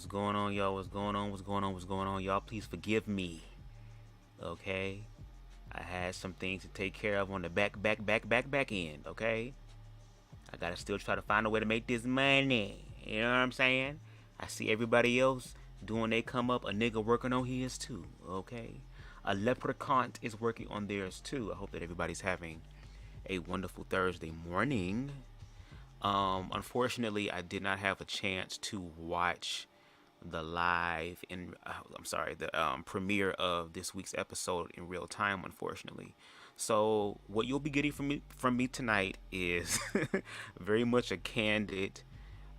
What's going on, y'all? What's going on? What's going on? What's going on, y'all? Please forgive me. Okay? I had some things to take care of on the back end, okay? I gotta still try to find a way to make this money. You know what I'm saying? I see everybody else doing they come up. A nigga working on his too, okay? A leprechaun is working on theirs too. I hope that everybody's having a wonderful Thursday morning. Unfortunately, I did not have a chance to watch the live the premiere of this week's episode in real time, unfortunately. So what you'll be getting from me tonight is very much a candid,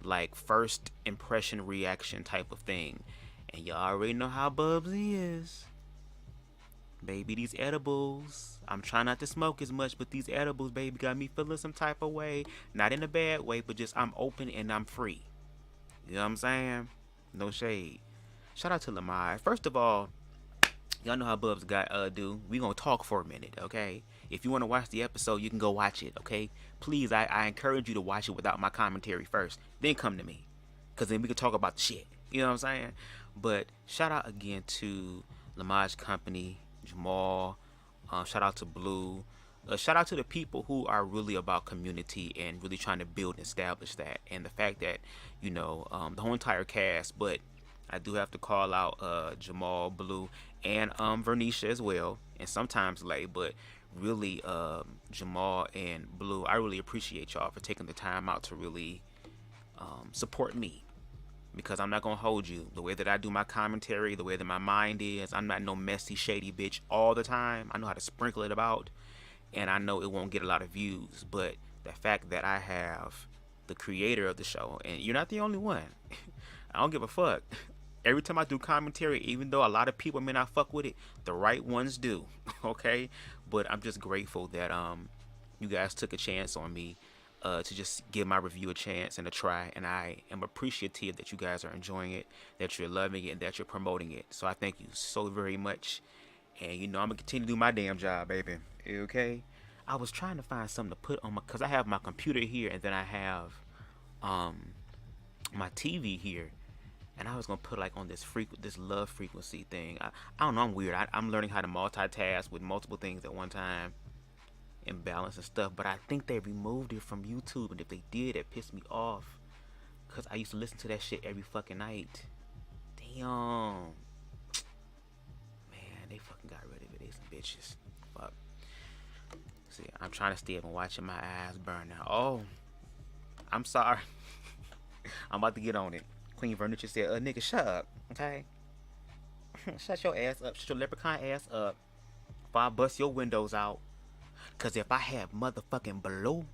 like, first impression reaction type of thing. And y'all already know how Bubsy is. Baby, these edibles, I'm trying not to smoke as much, but these edibles, baby, got me feeling some type of way. Not in a bad way, but just I'm open and I'm free. You know what I'm saying? No shade. Shout out to Lamar. First of all, y'all know how BubzDaGawd do. We gonna talk for a minute, okay? If you want to watch the episode, you can go watch it, okay? Please, I encourage you to watch it without my commentary first. Then come to me. Because then we can talk about the shit. You know what I'm saying? But shout out again to Lamar's company, Jamal, shout out to Blue, shout out to the people who are really about community and really trying to build and establish that, and the fact that, you know, the whole entire cast, but I do have to call out Jamal, Blue, and Vernisha as well, and sometimes Lay, but really Jamal and Blue, I really appreciate y'all for taking the time out to really support me. Because I'm not going to hold you. The way that I do my commentary, the way that my mind is, I'm not no messy, shady bitch all the time. I know how to sprinkle it about. And I know it won't get a lot of views. But the fact that I have the creator of the show, and you're not the only one. I don't give a fuck. Every time I do commentary, even though a lot of people may not fuck with it, the right ones do. Okay? But I'm just grateful that you guys took a chance on me. To just give my review a chance and a try, and I am appreciative that you guys are enjoying it, that you're loving it, and that you're promoting it. So I thank you so very much, and you know I'm gonna continue to do my damn job, baby. Okay? I was trying to find something to put on cause I have my computer here, and then I have my TV here, and I was gonna put like on this love frequency thing. I don't know, I'm weird. I'm learning how to multitask with multiple things at one time. Imbalance and stuff, but I think they removed it from YouTube, and if they did, it pissed me off because I used to listen to that shit every fucking night. Damn, man, they fucking got rid of it. They some bitches. Fuck. See, I'm trying to stay up and watching my eyes burn now. Oh, I'm sorry. I'm about to get on it. Queen Furniture said, nigga, shut up, okay? Shut your ass up. Shut your leprechaun ass up before I bust your windows out. Cause if I have motherfucking Blue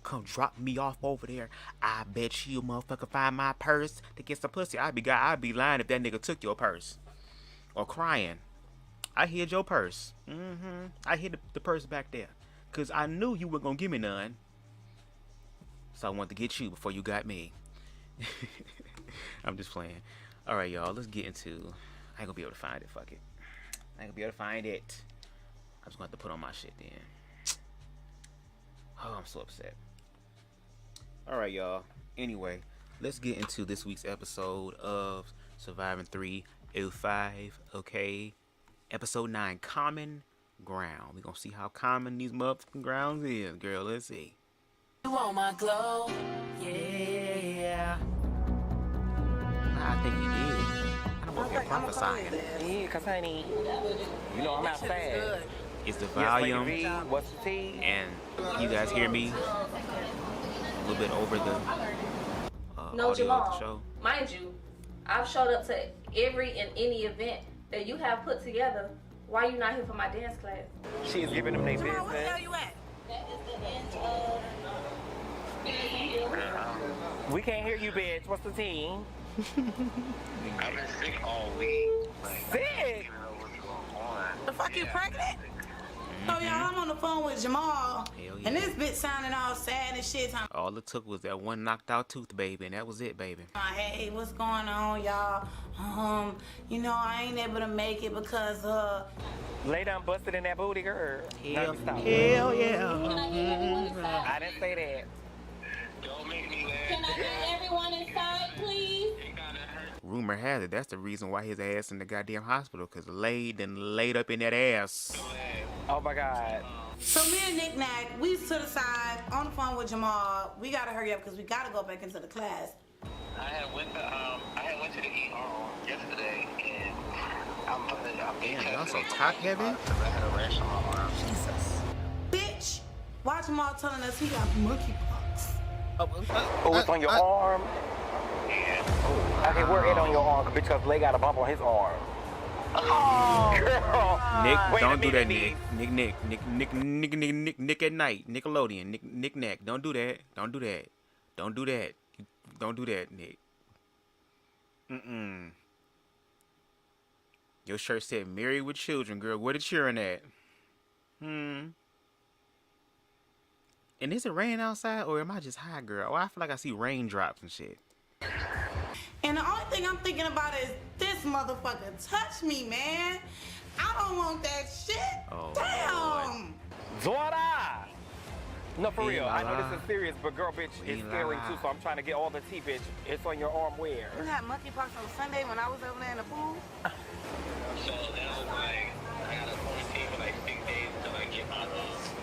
come drop me off over there, I bet you motherfucker find my purse to get some pussy. I'd be lying if that nigga took your purse. Or crying. I hid your purse. I hid the purse back there. Cause I knew you weren't gonna give me none. So I wanted to get you before you got me. I'm just playing. Alright, y'all, let's get into... I ain't gonna be able to find it, fuck it. I ain't gonna be able to find it. I'm just gonna have to put on my shit then. Oh, I'm so upset. Alright, y'all. Anyway, let's get into this week's episode of Surviving 305. Okay. Episode 9, Common Ground. We're gonna see how common these motherfucking grounds is, girl. Let's see. You want my glow? Yeah. I think you did. I don't know if you're prophesying. Yeah, cause honey, you know I'm outside. It's the volume, Yes, what's the tea? and you guys hear me a little bit over the No, audio of the Jamal, show. mind you, I've showed up to every and any event that you have put together. Why are you not here for my dance class? She is giving them their business. Jamal, where the hell you at? That is the end of... We can't hear you, bitch. What's the tea? I've been sick all week. Sick? I don't even know what's going on. The fuck you Yeah. pregnant? So y'all, I'm on the phone with Jamal, Hell yeah. and this bitch sounding all sad and shit. Talking All it took was that one knocked out tooth, baby, and that was it, baby. about, hey, what's going on, y'all? You know, I ain't able to make it because Lay down busted in that booty, girl. Hell, No, stop. hell yeah. I didn't say that. Don't make me laugh. Can I get everyone inside, please? It gotta hurt. rumor has it that's the reason why his ass in the goddamn hospital, cause laid up in that ass. Oh my God. So me and Nick Nack, we to the side on the phone with Jamal. We gotta hurry up because we gotta go back into the class. I had went to the ER yesterday, and Damn, y'all so top heavy. Because I had a rash on my arm. Jesus. Bitch, why Jamal telling us he got monkeypox? Oh, it's on your arm? Yeah. Okay, we're in on your arm because Lay got a bump on his arm. Oh, girl. Nick, Wait don't a do that, minute, Nick at night, Nickelodeon, Nick Nack. Don't do that. Don't do that. Don't do that. Don't do that, Nick. Your shirt said "Married with Children," girl. Where the cheering at? And is it raining outside, or am I just high, girl? Oh, I feel like I see raindrops and shit. And the only thing I'm thinking about is this motherfucker touch me, man. I don't want that shit. Oh, damn. Zora! No, for real. I know la. this is serious, but girl, bitch, it's scary too, so I'm trying to get all the tea, bitch. It's on your arm where? You had monkeypox on Sunday when I was over there in the pool? So that was like, I got a quarantine for like 6 days until I get my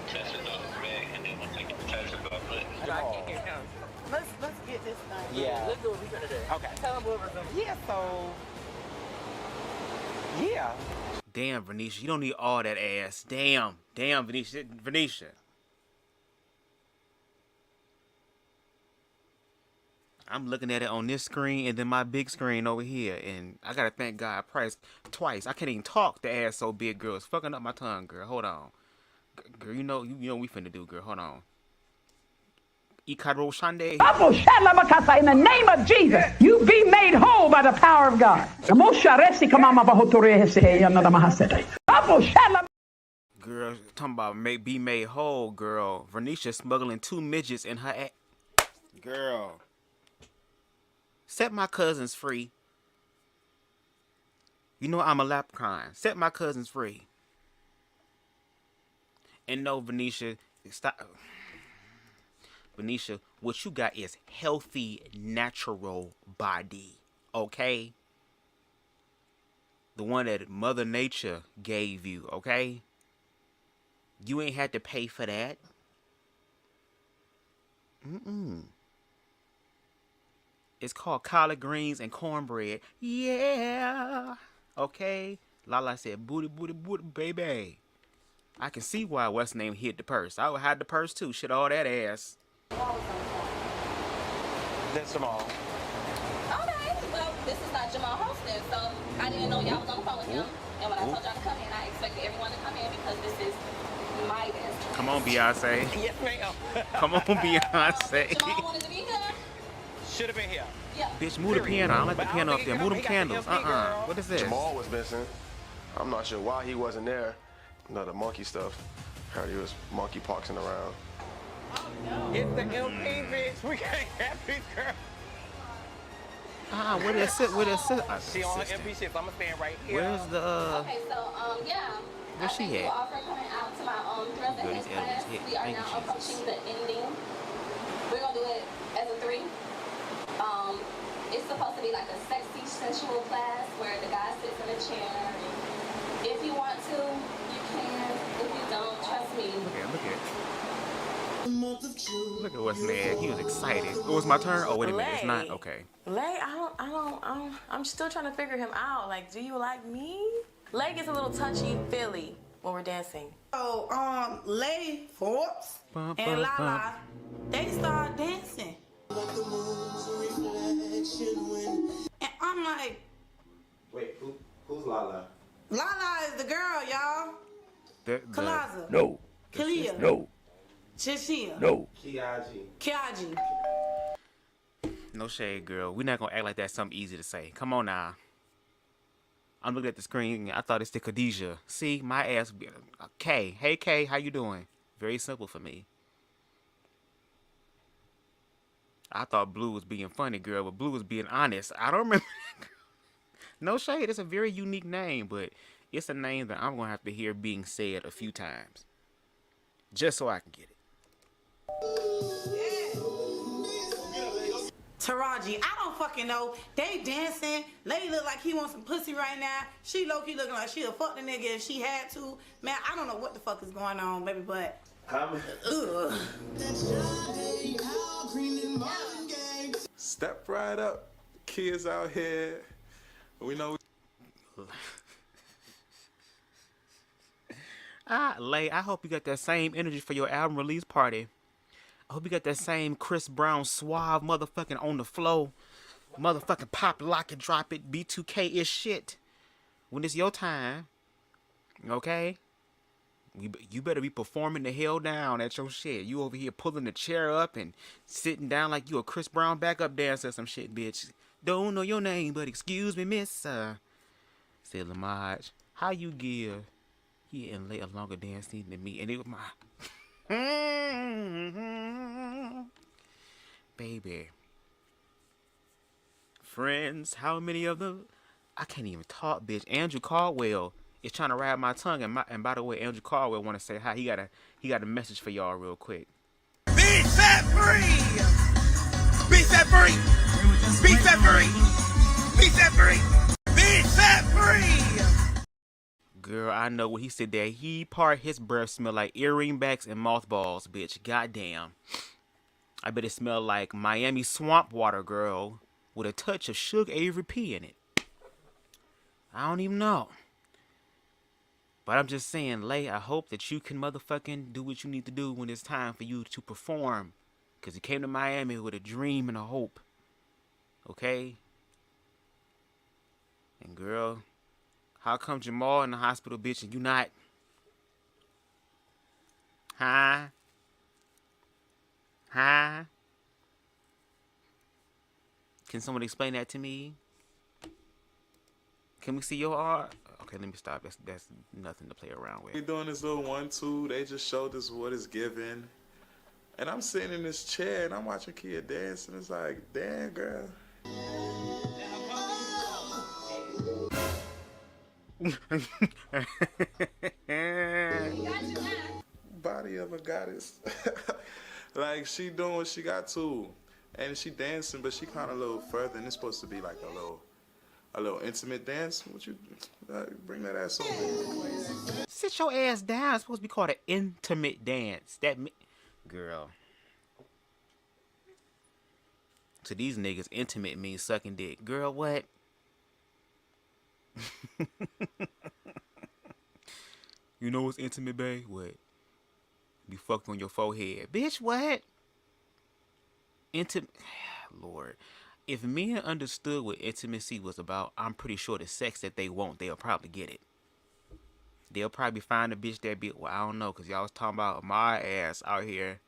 test results back, and then once I get the test results, Let's get this thing. Yeah. Let's do what we're gonna do. Okay. Tell them what we're gonna do. Yeah, so... Yeah. Damn, Venetia, you don't need all that ass. Damn, Venetia. I'm looking at it on this screen and then my big screen over here, and I gotta thank God twice. I can't even talk. The ass so big, girl. It's fucking up my tongue, girl. Hold on, girl. You know what we finna do, girl. Hold on. Ikaro Shande. In the name of Jesus, you be made whole by the power of God. Girl, talking about be made whole, girl. Vernisha smuggling 2 midgets in her ass. Girl. Set my cousins free. You know I'm a leprechaun. Set my cousins free. And no, Venetia, stop. Venetia, what you got is healthy, natural body. Okay? The one that Mother Nature gave you, okay? You ain't had to pay for that. It's called collard greens and cornbread. Yeah. Okay? Lala said, booty, booty, booty, baby. I can see why what's name hid the purse. I would hide the purse too. Shit, all that ass. That's Jamal. Okay, well, this is not Jamal hosting, so I didn't know y'all was on the phone with him. And when I told y'all to come in, I expected everyone to come in because this is my business. Come on, Beyonce. Yes, ma'am. Come on, Beyonce. Jamal wanted to be here. Should have been here. Yeah. Bitch, move the piano. I don't like the piano up there. Move them candles. What is this? Jamal was missing. I'm not sure why he wasn't there. No, the monkey stuff. Heard he was monkeypoxing around. It's the LP, bitch. We can't have this girl. Where did it sit? She on her MP shit, so I'm gonna stand right here. Where's the Okay, so, yeah. Where's she I thank you at? all for coming out to my thrills and Good, hits these edibles class. hit. We are Thank you, now Jesus. approaching the ending. We're gonna do it as a 3. It's supposed to be like a sexy, sensual class where the guy sits in a chair. If you want to, you can. If you don't, trust me. Look at what's mad. He was excited. It was my turn. Oh, wait a minute. It's not. Lay. Okay. Lay, I'm still trying to figure him out. Like, do you like me? Lay gets a little touchy-feely when we're dancing. So, Lady Forbes Bum, and bum, Lala, they start dancing. And I'm like, Wait, who's Lala? Lala is the girl, y'all. Kalaza. No. Kalia. No. Shishia. No. Kiaji. Kiaji. No shade, girl. We're not gonna act like that's something easy to say. Come on now. I'm looking at the screen. I thought it's the Khadijah. See, my ass. Kay. Hey, Kay. How you doing? Very simple for me. I thought Blue was being funny, girl, but Blue was being honest. I don't remember that girl. No shade. It's a very unique name, but it's a name that I'm gonna have to hear being said a few times, just so I can get it. Taraji, I don't fucking know. They dancing. Lady look like he wants some pussy right now. She low-key looking like she'll fuck the nigga if she had to. Man, I don't know what the fuck is going on, baby, but... Ugh. Step right up. Kids out here. We know... Lay, I hope you got that same energy for your album release party. I hope you got that same Chris Brown suave motherfucking on the flow. Motherfucking pop, lock, and drop it. B2K-ish shit. When it's your time. Okay? You better be performing the hell down at your shit. You over here pulling the chair up and sitting down like you a Chris Brown backup dancer or some shit, bitch. Don't know your name, but excuse me, miss. Said Lamaj, how you give he and Lay a longer dance scene than me? And it was my... Baby. Friends, how many of them? I can't even talk, bitch. Andrew Caldwell is trying to ride my tongue, and by the way, Andrew Caldwell want to say hi. He got a message for y'all real quick. Be set free. Be set free. Be set free. Be set free. Be set free. Girl, I know what he said there. He part his breath smell like earring backs and mothballs, bitch. Goddamn. I bet it smell like Miami swamp water, girl, with a touch of Suge Avery P in it. I don't even know. But I'm just saying, Lay, I hope that you can motherfucking do what you need to do when it's time for you to perform. Because you came to Miami with a dream and a hope. Okay? And girl, how come Jamal in the hospital, bitch, and you not? Huh? Huh? Can someone explain that to me? Can we see your art? Okay, let me stop. That's nothing to play around with. We doing this little 1-2. They just showed us what is given. And I'm sitting in this chair and I'm watching kid dance and it's like, damn, girl. Body of a goddess. Like, she doing what she got to. And she dancing, but she kind of a little further. And it's supposed to be like a little intimate dance. What you bring that ass over? Sit your ass down. It's supposed to be called an intimate dance. Girl. To these niggas, intimate means sucking dick. Girl, what? You know what's intimate, babe? What? Be fucked on your forehead. Bitch, what? Lord. If men understood what intimacy was about, I'm pretty sure the sex that they want, they'll probably get it. They'll probably find a bitch that be, well, I don't know, because y'all was talking about my ass out here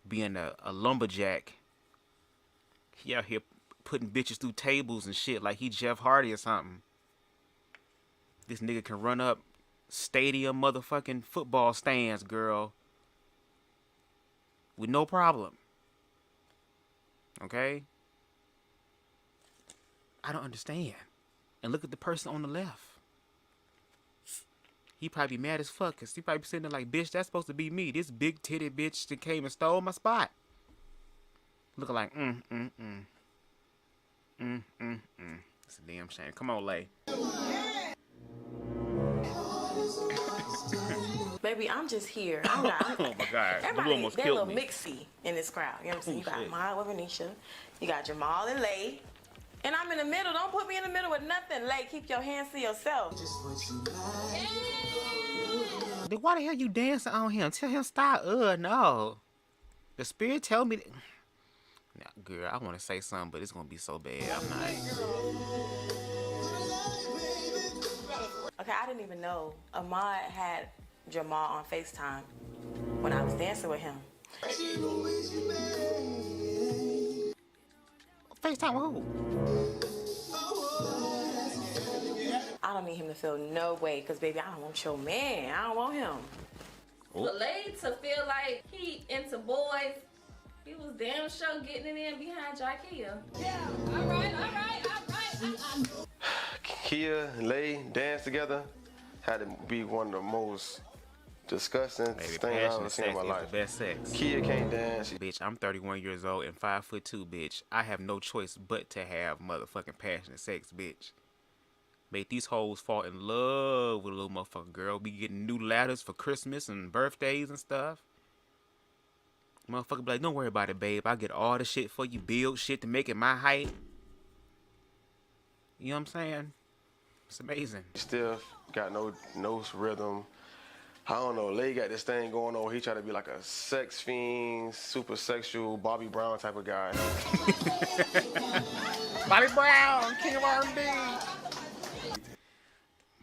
being a lumberjack. He out here putting bitches through tables and shit like he Jeff Hardy or something. This nigga can run up stadium motherfucking football stands, girl. With no problem. Okay? I don't understand. And look at the person on the left. He probably mad as fuck, because he probably sitting there like, bitch, that's supposed to be me. This big titty bitch that came and stole my spot. Looking like, It's a damn shame. Come on, Lay. Baby, I'm just here. Oh my God. Everybody, almost they're a little mixy in this crowd. You know what I'm saying? You got Maya with Renisha. You got Jamal and Lay. And I'm in the middle. Don't put me in the middle with nothing. Lay, keep your hands to yourself. Then why the hell you dancing on him? Tell him stop. No. The spirit tell me that. Now, girl, I want to say something, but it's going to be so bad. I'm not. Okay, I didn't even know Ahmad had Jamal on FaceTime when I was dancing with him. FaceTime with who? I don't need him to feel no way, because, baby, I don't want your man. I don't want him. For Lay to feel like he into boys, he was damn sure getting it in behind Jakia. Yeah, all right. Kia and Lay dance together had to be one of the most disgusting thing I've ever seen in my life. The best sex. Kid can't dance. Bitch, I'm 31 years old and 5'2", bitch. I have no choice but to have motherfucking passionate sex, bitch. Make these hoes fall in love with a little motherfucking girl. Be getting new ladders for Christmas and birthdays and stuff. Motherfucker be like, don't worry about it, babe. I get all the shit for you. Build shit to make it my height. You know what I'm saying? It's amazing. Still got no rhythm. I don't know. Lay got this thing going on. He try to be like a sex fiend, super sexual, Bobby Brown type of guy. Bobby Brown, king of R&B.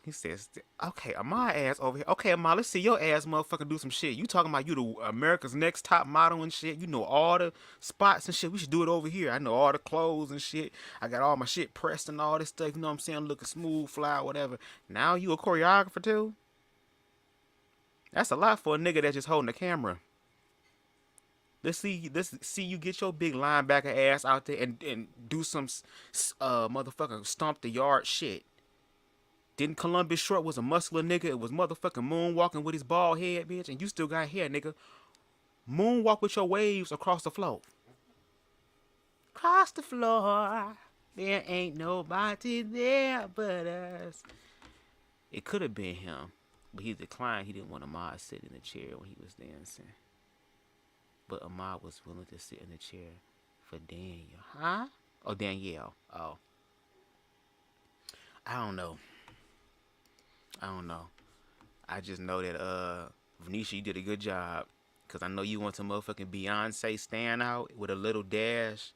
He says, okay, my ass over here. Okay, Ma, let's see your ass motherfucker do some shit. You talking about you the America's Next Top Model and shit. You know all the spots and shit. We should do it over here. I know all the clothes and shit. I got all my shit pressed and all this stuff. You know what I'm saying? Looking smooth, fly, whatever. Now you a choreographer too? That's a lot for a nigga that's just holding the camera. Let's see you get your big linebacker ass out there and do some motherfucking stomp the yard shit. Didn't Columbus Short was a muscular nigga? It was motherfucking moonwalking with his bald head, bitch. And you still got hair, nigga. Moonwalk with your waves across the floor. Across the floor. There ain't nobody there but us. It could have been him. But he declined. He didn't want Ahmad to sit in the chair when he was dancing. But Ahmad was willing to sit in the chair for Daniel. Huh? Oh, Danielle. Oh. I don't know. I just know that Venetia, you did a good job. Cause I know you want to motherfucking Beyonce stand out with a little dash.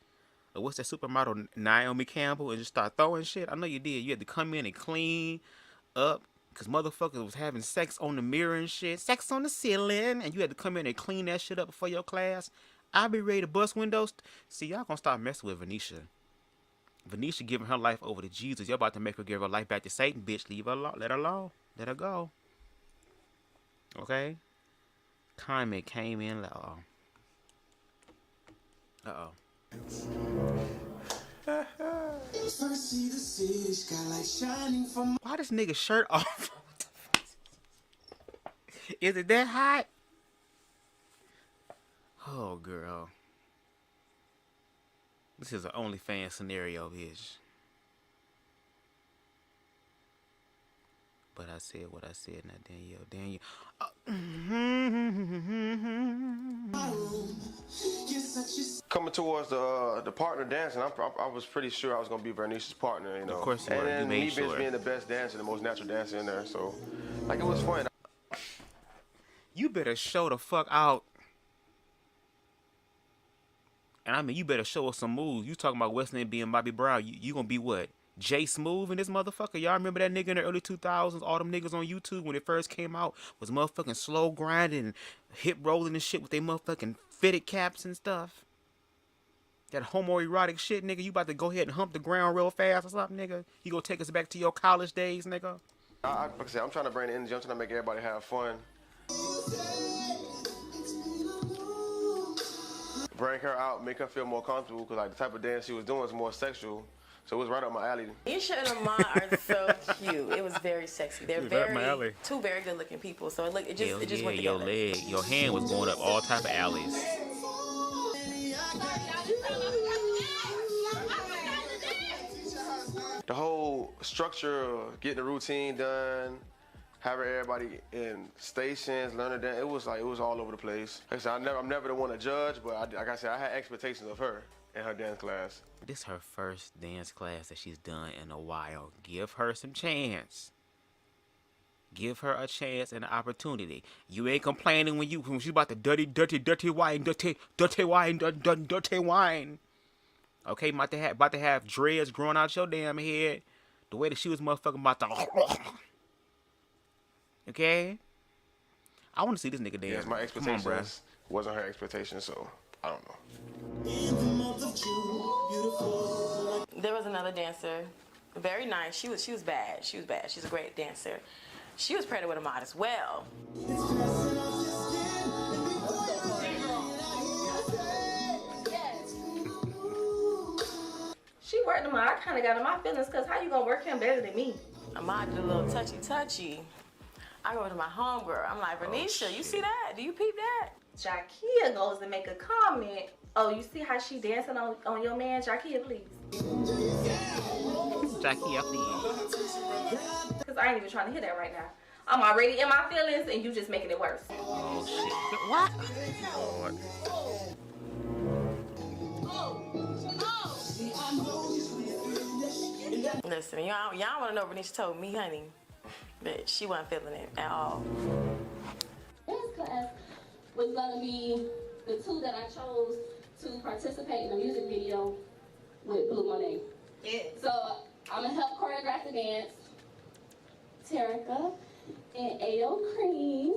Or what's that supermodel Naomi Campbell and just start throwing shit? I know you did. You had to come in and clean up. Cause motherfuckers was having sex on the mirror and shit. Sex on the ceiling. And you had to come in and clean that shit up before your class. I'll be ready to bust windows. See, y'all gonna start messing with Venetia. Venetia giving her life over to Jesus. You're about to make her give her life back to Satan, bitch. Leave her alone. Let her alone. Let her go. Okay? Comment came in. Uh-oh. Why this nigga shirt off? Is it that hot? Oh, girl. This is an OnlyFans scenario, bitch. But I said what I said, not Danielle. Coming towards the partner dancing, I was pretty sure I was gonna be Vernicia's partner, you know. Of course you and were. then You made me sure. being the best dancer, the most natural dancer in there, so like it was fun. You better show the fuck out. And I mean, you better show us some moves. You talking about Wesley being Bobby Brown. You gonna be what? Jay Smooth in this motherfucker? Y'all remember that nigga in the early 2000s? All them niggas on YouTube when it first came out was motherfucking slow grinding and hip rolling and shit with they motherfucking fitted caps and stuff. That homoerotic shit, nigga. You about to go ahead and hump the ground real fast or something, nigga? You gonna take us back to your college days, nigga? Like I said, I'm trying to bring the energy. I'm trying to make everybody have fun. Bring her out, make her feel more comfortable, because like the type of dance she was doing is more sexual. So it was right up my alley. Nisha and Ahmad are so cute. It was very sexy. They're two very good looking people. So it just went together. Your hand was going up all type of alleys. The whole structure of getting the routine done, having everybody in stations, learning that it was all over the place. Like I said, I'm never the one to judge, but like I said, I had expectations of her in her dance class. This is her first dance class that she's done in a while. Give her some chance. Give her a chance and an opportunity. You ain't complaining when she's about the dirty wine. Okay, about to have dreads growing out your damn head. The way that she was motherfucking about to. Okay? I want to see this nigga dance. Yes, my expectations wasn't her expectations, so I don't know. There was another dancer, very nice. She was bad. She's a great dancer. She was pregnant with Ahmad as well. She worked Ahmad. I kind of got in my feelings because how you gonna work him better than me? Ahmad did a little touchy. I go to my homegirl. I'm like, Renisha, you see that? Do you peep that? Jakia goes to make a comment. Oh, you see how she dancing on your man? Jakia, please. Jakia, please. Because I ain't even trying to hear that right now. I'm already in my feelings and you just making it worse. Oh, shit. What? Lord. Listen, y'all want to know what Renisha told me, honey, but she wasn't feeling it at all. This class was going to be the two that I chose to participate in the music video with Blue Monet. Yeah. So I'm going to help choreograph the dance. Terica and Ayo Cream.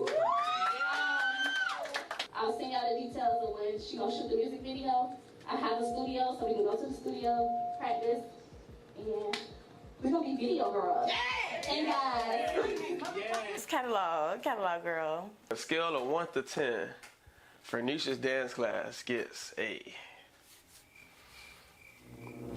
I'll send y'all the details of when she gonna shoot the music video. I have a studio, so we can go to the studio, practice, and we're gonna be video girls. Yeah. And guys. It's catalog girl. A scale of 1 to 10, Fernisha's dance class gets a.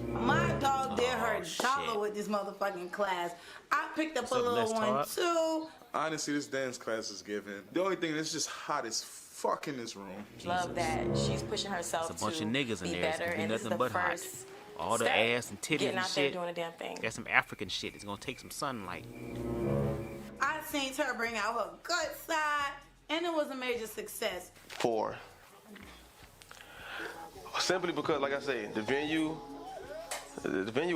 My dog did her dollar with this motherfucking class. I picked up a little one too. Honestly, this dance class is giving. The only thing that's just hot as fuck in this room. Love that she's pushing herself There's a bunch of niggas in be there. better, It's and nothing this but is the hot. first All the step. ass and titties Getting and out shit. there doing a damn thing. That's some African shit. It's gonna take some sunlight. I seen her bring out her good side, and it was a major success. 4. Simply because, like I say, the venue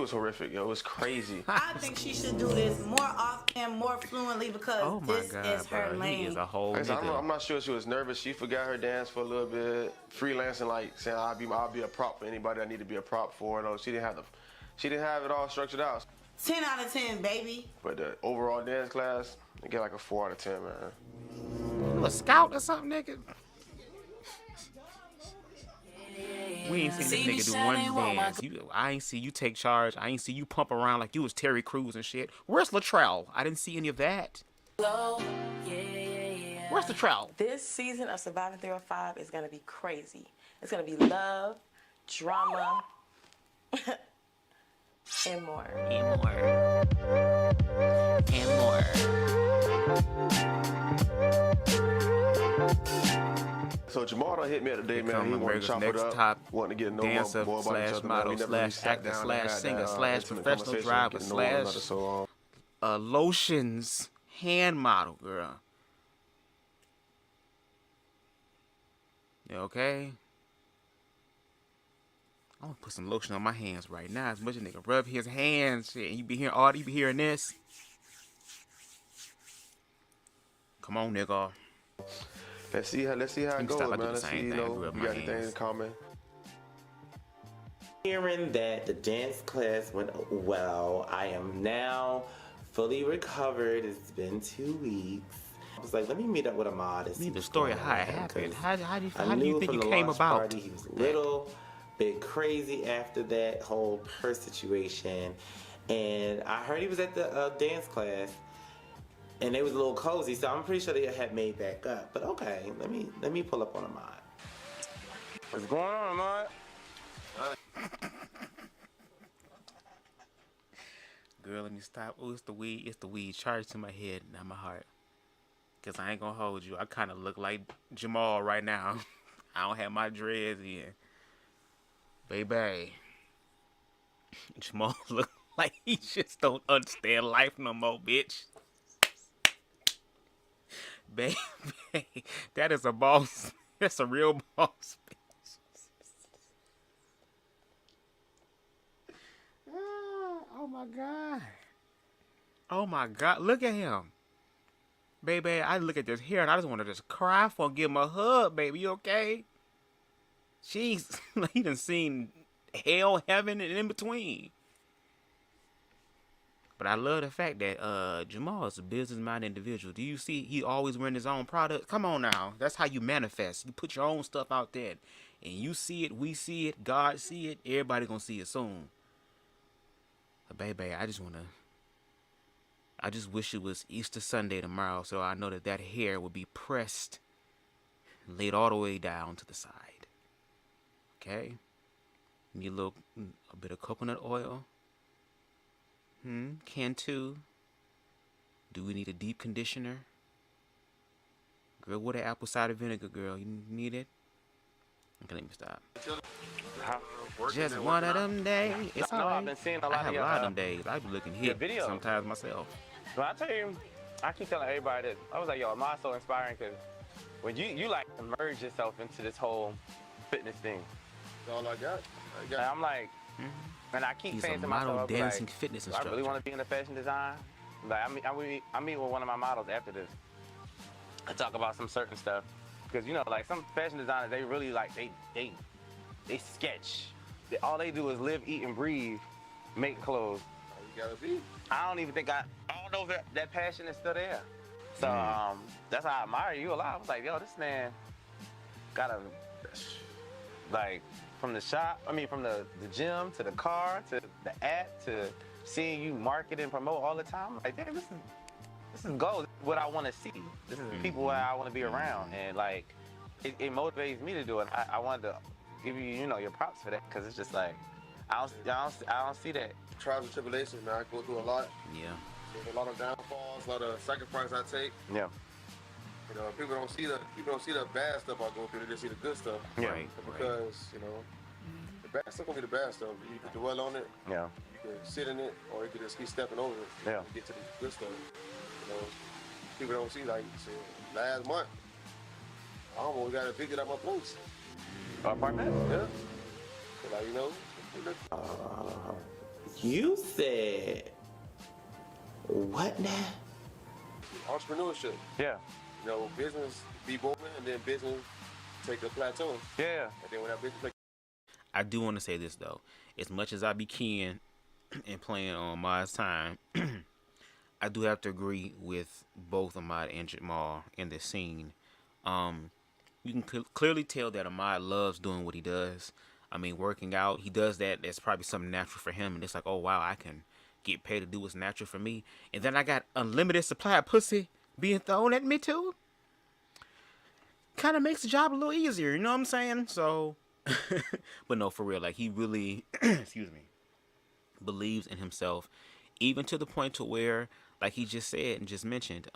was horrific, yo. It was crazy. I think she should do this more often, more fluently, because this is her lane. He is a whole Like I said, nigga. I'm not sure she was nervous. She forgot her dance for a little bit. Freelancing, like saying I'll be a prop for anybody I need to be a prop for. No, she didn't have it all structured out. 10 out of 10, baby. But the overall dance class, I get like a 4 out of 10, man. You a scout or something, nigga? We ain't seen this nigga do one dance. I ain't see you take charge. I ain't see you pump around like you was Terry Crews and shit. Where's Latrell? I didn't see any of that. Where's Latrell? This season of Surviving 305 is gonna be crazy. It's gonna be love, drama, and more. And more. And more. So Jamal done hit me at the day, man. He wanted to chop it up. Top wanted to get no dancer more about each slash other. model We never slash really sat actor down slash and had singer that, slash intimate professional conversation, driver getting to know one slash another. So, lotions hand model, girl. You okay? I'm gonna put some lotion on my hands right now. As much as nigga rub his hands, shit. You be hearing this. Come on, nigga. let's see how it goes, man. Let's see, you know, we got anything in common. Hearing that the dance class went well, I am now fully recovered. It's been 2 weeks. I was like, let me meet up with Ahmad. Need the story of how it happened. How I do you knew think from it the came launch about? Party, he was a little bit crazy after that whole purse situation, and I heard he was at the dance class, and it was a little cozy. So I'm pretty sure they had made back up. But okay, let me pull up on Ahmad. What's going on, Ahmad? Girl, let me stop. Oh, it's the weed. It's the weed. Charged to my head, not my heart. Cause I ain't gonna hold you. I kind of look like Jamal right now. I don't have my dreads in. Baby. Jamal look like he just don't understand life no more, bitch. Baby, that is a boss. That's a real boss, bitch. Oh my God. Oh my God. Look at him. Baby, I look at this hair and I just want to just cry for him, give him a hug, baby. You okay? Jeez. He done seen hell, heaven, and in between. But I love the fact that Jamal is a business-minded individual. Do you see he always wearing his own product? Come on now. That's how you manifest. You put your own stuff out there. And you see it, we see it, God see it, everybody gonna see it soon. But baby, I just wish it was Easter Sunday tomorrow so I know that hair would be pressed and laid all the way down to the side. Okay? Need a bit of coconut oil. Can too. Do we need a deep conditioner? Girl, what that apple cider vinegar, girl? You need it? Okay, let me stop. Just one of them days. It's I know alright. I've been seeing a I lot have of a lot of them days. I be looking your hit videos sometimes myself. But I tell you, I keep telling everybody that I was like, yo, Ahmad's so inspiring because when you like immerse yourself into this whole fitness thing. That's all I got. And I'm like, and I keep He's saying a to model myself, dancing like, fitness I instructor. really want to be in the fashion design. Like I meet with one of my models after this. I talk about some certain stuff because you know, like some fashion designers, they really like they sketch. All they do is live, eat, and breathe, make clothes. You gotta be. I don't know if that passion is still there. So that's how I admire you a lot. I was like, yo, this man got a, like, from the shop, from the gym to the car to the app to seeing you market and promote all the time. Like, damn, this is gold. This is what I want to see. This is people that I want to be around. And like, it motivates me to do it. I wanted to give you, your props for that because it's just like, I don't see that. Trials and tribulations, man. I go through a lot. Yeah. There's a lot of downfalls, a lot of sacrifice I take. Yeah. People don't see the bad stuff I go through. They just see the good stuff. Yeah. Right. Because the bad stuff gonna be the bad stuff. You can dwell on it. Yeah. You can sit in it, or you can just keep stepping over it. Yeah. And get to the good stuff. People don't see, like you said, last month I almost got evicted out my place. Apartment? Yeah. So, You said what now? Entrepreneurship. Yeah. Business be booming, and then business take a plateau. Yeah. And then when that business I do want to say this though. As much as I be keen and playing on Ahmad's time, I do have to agree with both Ahmad and Jamal in this scene. You can clearly tell that Ahmad loves doing what he does. Working out, he does that. That's probably something natural for him. And it's like, oh, wow, I can get paid to do what's natural for me. And then I got unlimited supply of pussy being thrown at me, too. Kind of makes the job a little easier. You know what I'm saying? So, but no, for real. Like, he really, excuse me, believes in himself. Even to the point to where, like he just said and just mentioned,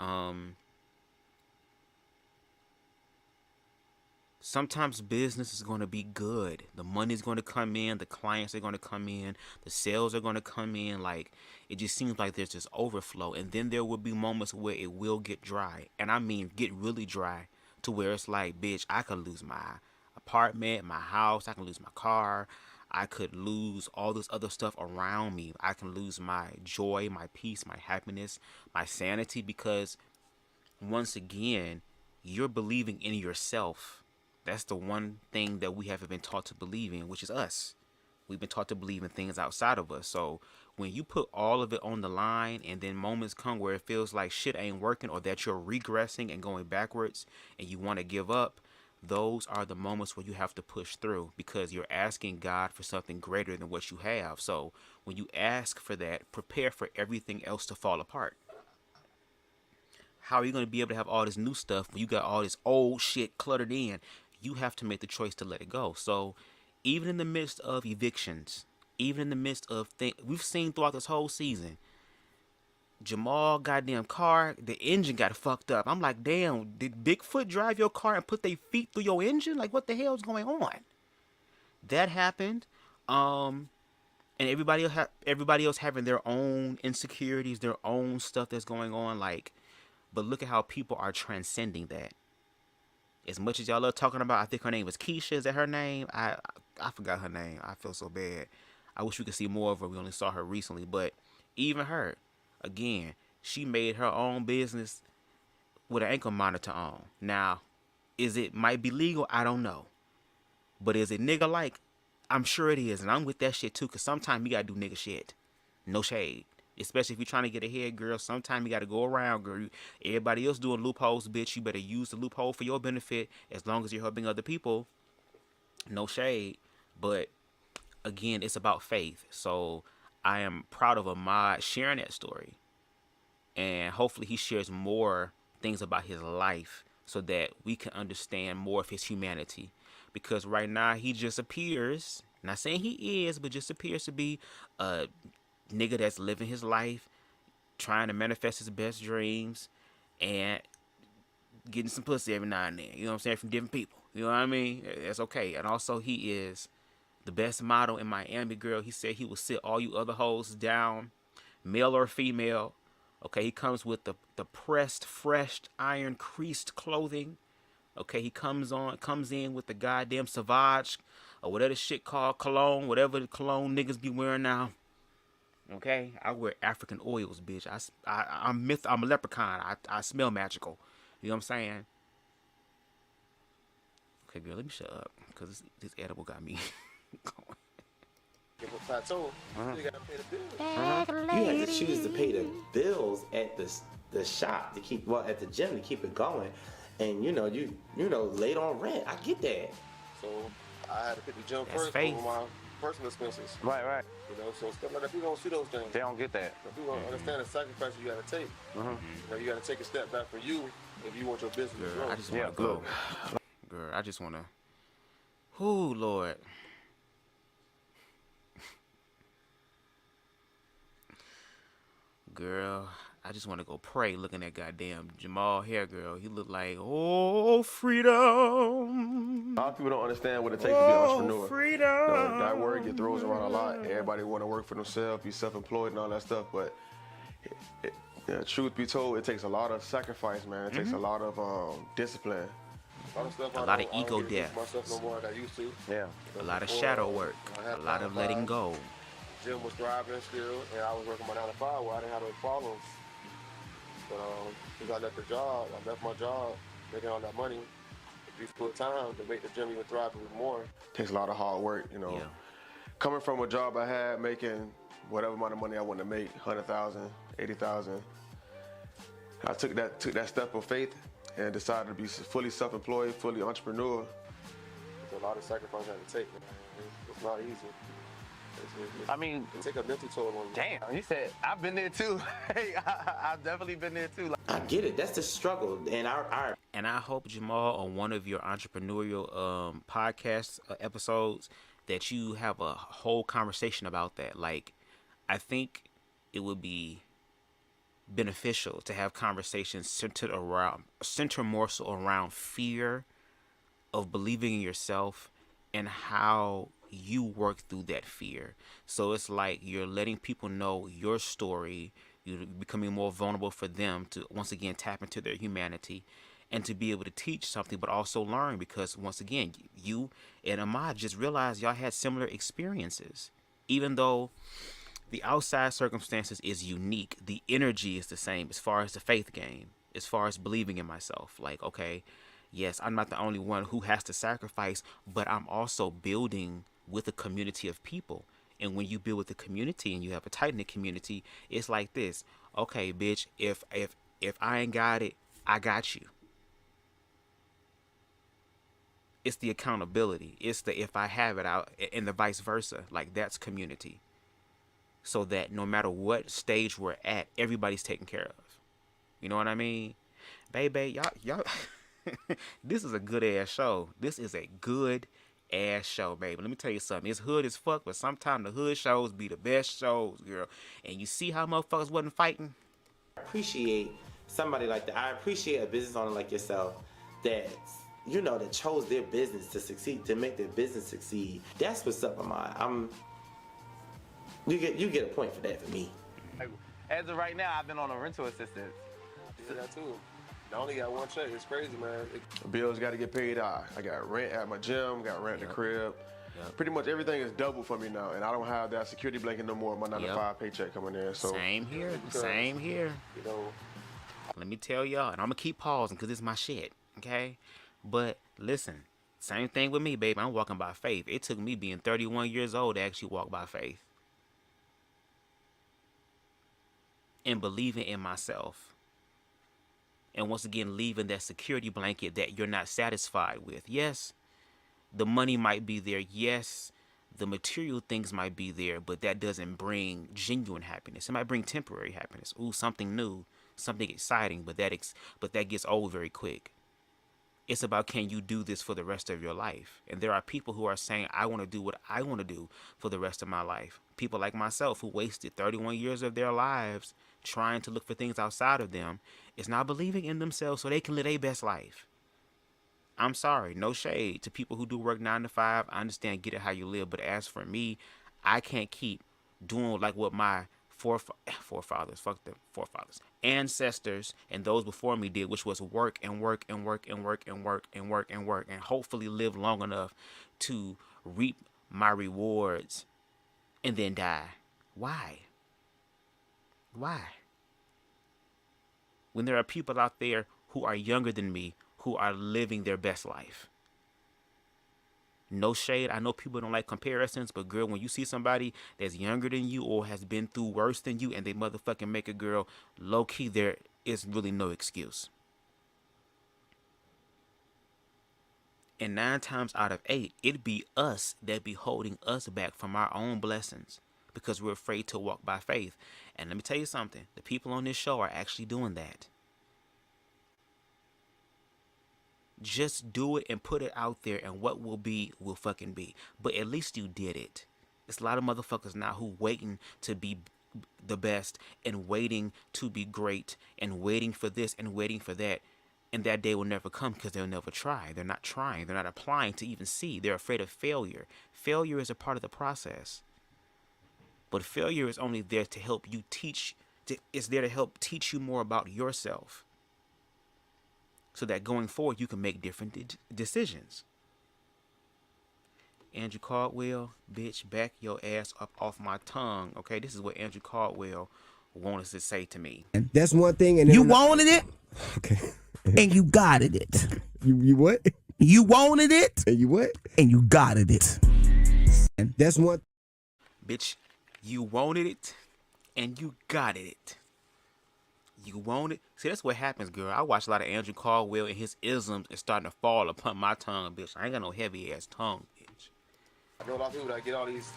sometimes business is going to be good. The money's going to come in. The clients are going to come in. The sales are going to come in. Like, it just seems like there's this overflow. And then there will be moments where it will get dry. And I mean, get really dry to where it's like, bitch, I could lose my apartment, my house. I can lose my car. I could lose all this other stuff around me. I can lose my joy, my peace, my happiness, my sanity. Because once again, you're believing in yourself. That's the one thing that we haven't been taught to believe in, which is us. We've been taught to believe in things outside of us. So when you put all of it on the line and then moments come where it feels like shit ain't working or that you're regressing and going backwards and you want to give up, those are the moments where you have to push through because you're asking God for something greater than what you have. So when you ask for that, prepare for everything else to fall apart. How are you going to be able to have all this new stuff when you got all this old shit cluttered in? You have to make the choice to let it go. So even in the midst of evictions, even in the midst of things we've seen throughout this whole season, Jamal goddamn car, the engine got fucked up. I'm like, damn, did Bigfoot drive your car and put their feet through your engine? Like, what the hell's going on? That happened. And everybody else having their own insecurities, their own stuff that's going on. Like, but look at how people are transcending that. As much as y'all love talking about, I think her name was Keisha. Is that her name? I forgot her name. I feel so bad. I wish we could see more of her. We only saw her recently. But even her, again, she made her own business with an ankle monitor on. Now, might be legal? I don't know. But is it nigga like? I'm sure it is. And I'm with that shit too. Because sometimes you got to do nigga shit. No shade. Especially if you're trying to get ahead, girl. Sometimes you got to go around, girl. Everybody else doing loopholes, bitch. You better use the loophole for your benefit as long as you're helping other people. No shade. But, again, it's about faith. So, I am proud of Ahmad sharing that story. And hopefully he shares more things about his life so that we can understand more of his humanity. Because right now he just appears, not saying he is, but just appears to be a nigga that's living his life, trying to manifest his best dreams, and getting some pussy every now and then. You know what I'm saying? From different people. You know what I mean? That's okay. And also, he is the best model in Miami, girl. He said he will sit all you other hoes down, male or female. Okay, he comes with the pressed, fresh, iron creased clothing. Okay, he comes in with the goddamn Savage or whatever shit called cologne, whatever the cologne niggas be wearing now. Okay, I wear African oils, bitch. I'm a leprechaun. I smell magical. You know what I'm saying? Okay, girl, let me shut up because this edible got me going. Give a plateau. You gotta pay the bills. You have to choose to pay the bills at the shop to keep, at the gym to keep it going, and you know late on rent. I get that. So I had to pick the gym That's first faith. over my personal expenses. Right. You know, so stuff like that, people don't see those things. They don't get that. People don't understand the sacrifices you gotta take. You know, you gotta take a step back for you if you want your business to grow. Girl, I just want to go. Girl, I just want to. Oh, Lord. Girl, I just want to go pray looking at goddamn Jamal hair, girl. He look like, oh, freedom. A lot of people don't understand what it takes to be an entrepreneur. Freedom. You know, that word get throws around a lot. Everybody want to work for themselves, be self-employed and all that stuff, but truth be told, it takes a lot of sacrifice, man. It takes a lot of discipline. A lot of ego death. Myself no more than I used to. Yeah. A lot of shadow work. A lot of letting go. Gym was thriving still, and I was working my 9 to 5 where I didn't have any problems. But since I left my job, making all that money, to be full time to make the gym even thrive even more. Takes a lot of hard work, you know. Yeah. Coming from a job I had, making whatever amount of money I wanted to make, 100,000, 80,000. I took that step of faith and decided to be fully self-employed, fully entrepreneur. It's a lot of sacrifice I had to take, man. It's not easy. I mean, it take a mental toll on you. Damn, you said I've been there too. Hey, I've definitely been there too. I get it. That's the struggle, and And I hope, Jamal, on one of your entrepreneurial podcast episodes, that you have a whole conversation about that. Like, I think it would be beneficial to have conversations center more so around fear of believing in yourself and how you work through that fear. So it's like you're letting people know your story. You're becoming more vulnerable for them to once again tap into their humanity and to be able to teach something, but also learn, because once again, you and Ahmad just realized y'all had similar experiences. Even though the outside circumstances is unique, the energy is the same as far as the faith game, as far as believing in myself. Like, okay, yes, I'm not the only one who has to sacrifice, but I'm also building with a community of people. And when you build with a community and you have a tight-knit community, it's like this. Okay, bitch, if I ain't got it, I got you. It's the accountability. It's the if I have it out, and the vice versa. Like, that's community. So that no matter what stage we're at, everybody's taken care of. You know what I mean? Baby, y'all this is a good ass show. This is a good ass show, baby. Let me tell you something. It's hood as fuck, but sometimes the hood shows be the best shows, girl. And you see how motherfuckers wasn't fighting? I appreciate somebody like that. I appreciate a business owner like yourself that, you know, that chose their business to succeed, to make their business succeed. That's what's up, Ahmad. You get a point for that for me. As of right now, I've been on a rental assistance. Yeah, that too. I only got one check. It's crazy, man. Bills got to get paid out. I got rent at my gym, got rent at the crib. Pretty much everything is double for me now, and I don't have that security blanket no more. My 9 to 5 paycheck coming in. So Same here. Same here. You know. Let me tell y'all, and I'm gonna keep pausing because it's my shit, okay? But listen, same thing with me, baby. I'm walking by faith. It took me being 31 years old to actually walk by faith and believing in myself. And once again, leaving that security blanket that you're not satisfied with. Yes, the money might be there. Yes, the material things might be there, but that doesn't bring genuine happiness. It might bring temporary happiness. Ooh, something new, something exciting, but that gets old very quick. It's about, can you do this for the rest of your life? And there are people who are saying, I want to do what I want to do for the rest of my life. People like myself who wasted 31 years of their lives trying to look for things outside of them, is not believing in themselves so they can live their best life. I'm sorry, no shade to people who do work 9 to 5. I understand, get it how you live. But as for me, I can't keep doing like what my forefathers, ancestors and those before me did, which was work and work and work and work and work and work and work and hopefully live long enough to reap my rewards and then die. Why? When there are people out there who are younger than me who are living their best life. No shade. I know people don't like comparisons, but girl, when you see somebody that's younger than you or has been through worse than you and they motherfucking make a girl, low key, there is really no excuse. And 9 times out of 8, it be us that be holding us back from our own blessings because we're afraid to walk by faith. And let me tell you something. The people on this show are actually doing that. Just do it and put it out there, and what will be will fucking be. But at least you did it. There's a lot of motherfuckers now who waiting to be the best and waiting to be great and waiting for this and waiting for that. And that day will never come because they'll never try. They're not trying. They're not applying to even see. They're afraid of failure. Failure is a part of the process. But failure is only there to help you teach. It's there to help teach you more about yourself. So that going forward, you can make different decisions. Andrew Caldwell, bitch, back your ass up off my tongue. Okay, this is what Andrew Caldwell wanted to say to me. And that's one thing. And you wanted it. Okay. And you got it. You what? You wanted it. And you what? And you got it. And that's one. Bitch, you wanted it, and you got it. You want it? See, that's what happens, girl. I watch a lot of Andrew Caldwell, and his isms is starting to fall upon my tongue, bitch. I ain't got no heavy ass tongue, bitch. I know a lot of people that get all these,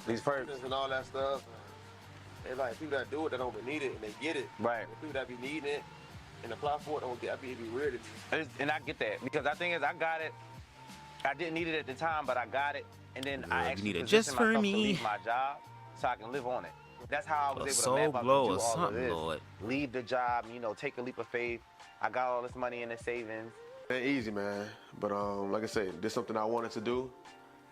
these perks and all that stuff. And like people that do it, they don't even need it, and they get it. Right. And people that be needing it and apply for it, don't get. It'd be weird. And I get that because the thing is, I got it. I didn't need it at the time, but I got it, and then I actually need it just for myself me. to leave my job so I can live on it. That's how I was A able to map soul up glow and or do all of something, this. Lord. Leave the job, take a leap of faith. I got all this money in the savings. It ain't easy, man. But like I said, this is something I wanted to do,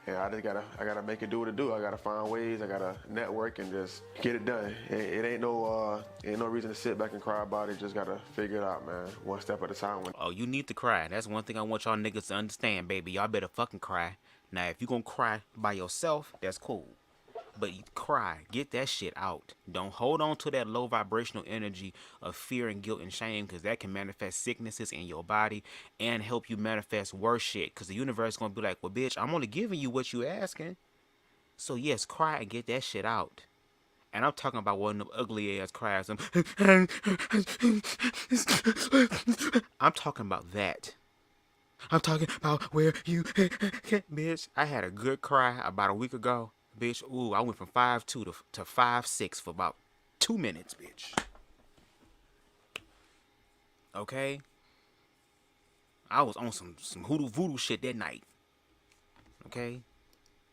and I gotta make it do what it do. I gotta find ways. I gotta network and just get it done. It ain't no reason to sit back and cry about it. Just gotta figure it out, man. One step at a time. Oh, you need to cry. That's one thing I want y'all niggas to understand, baby. Y'all better fucking cry. Now, if you gonna cry by yourself, that's cool. But you cry. Get that shit out. Don't hold on to that low vibrational energy of fear and guilt and shame, because that can manifest sicknesses in your body and help you manifest worse shit. Because the universe is going to be like, well, bitch, I'm only giving you what you asking. So, yes, cry and get that shit out. And I'm talking about one of them ugly ass cries. I'm talking about that. I'm talking about where you... Bitch, I had a good cry about a week ago. Bitch, ooh, I went from 5'2" to 5'6" for about 2 minutes, bitch. Okay? I was on some hoodoo voodoo shit that night. Okay?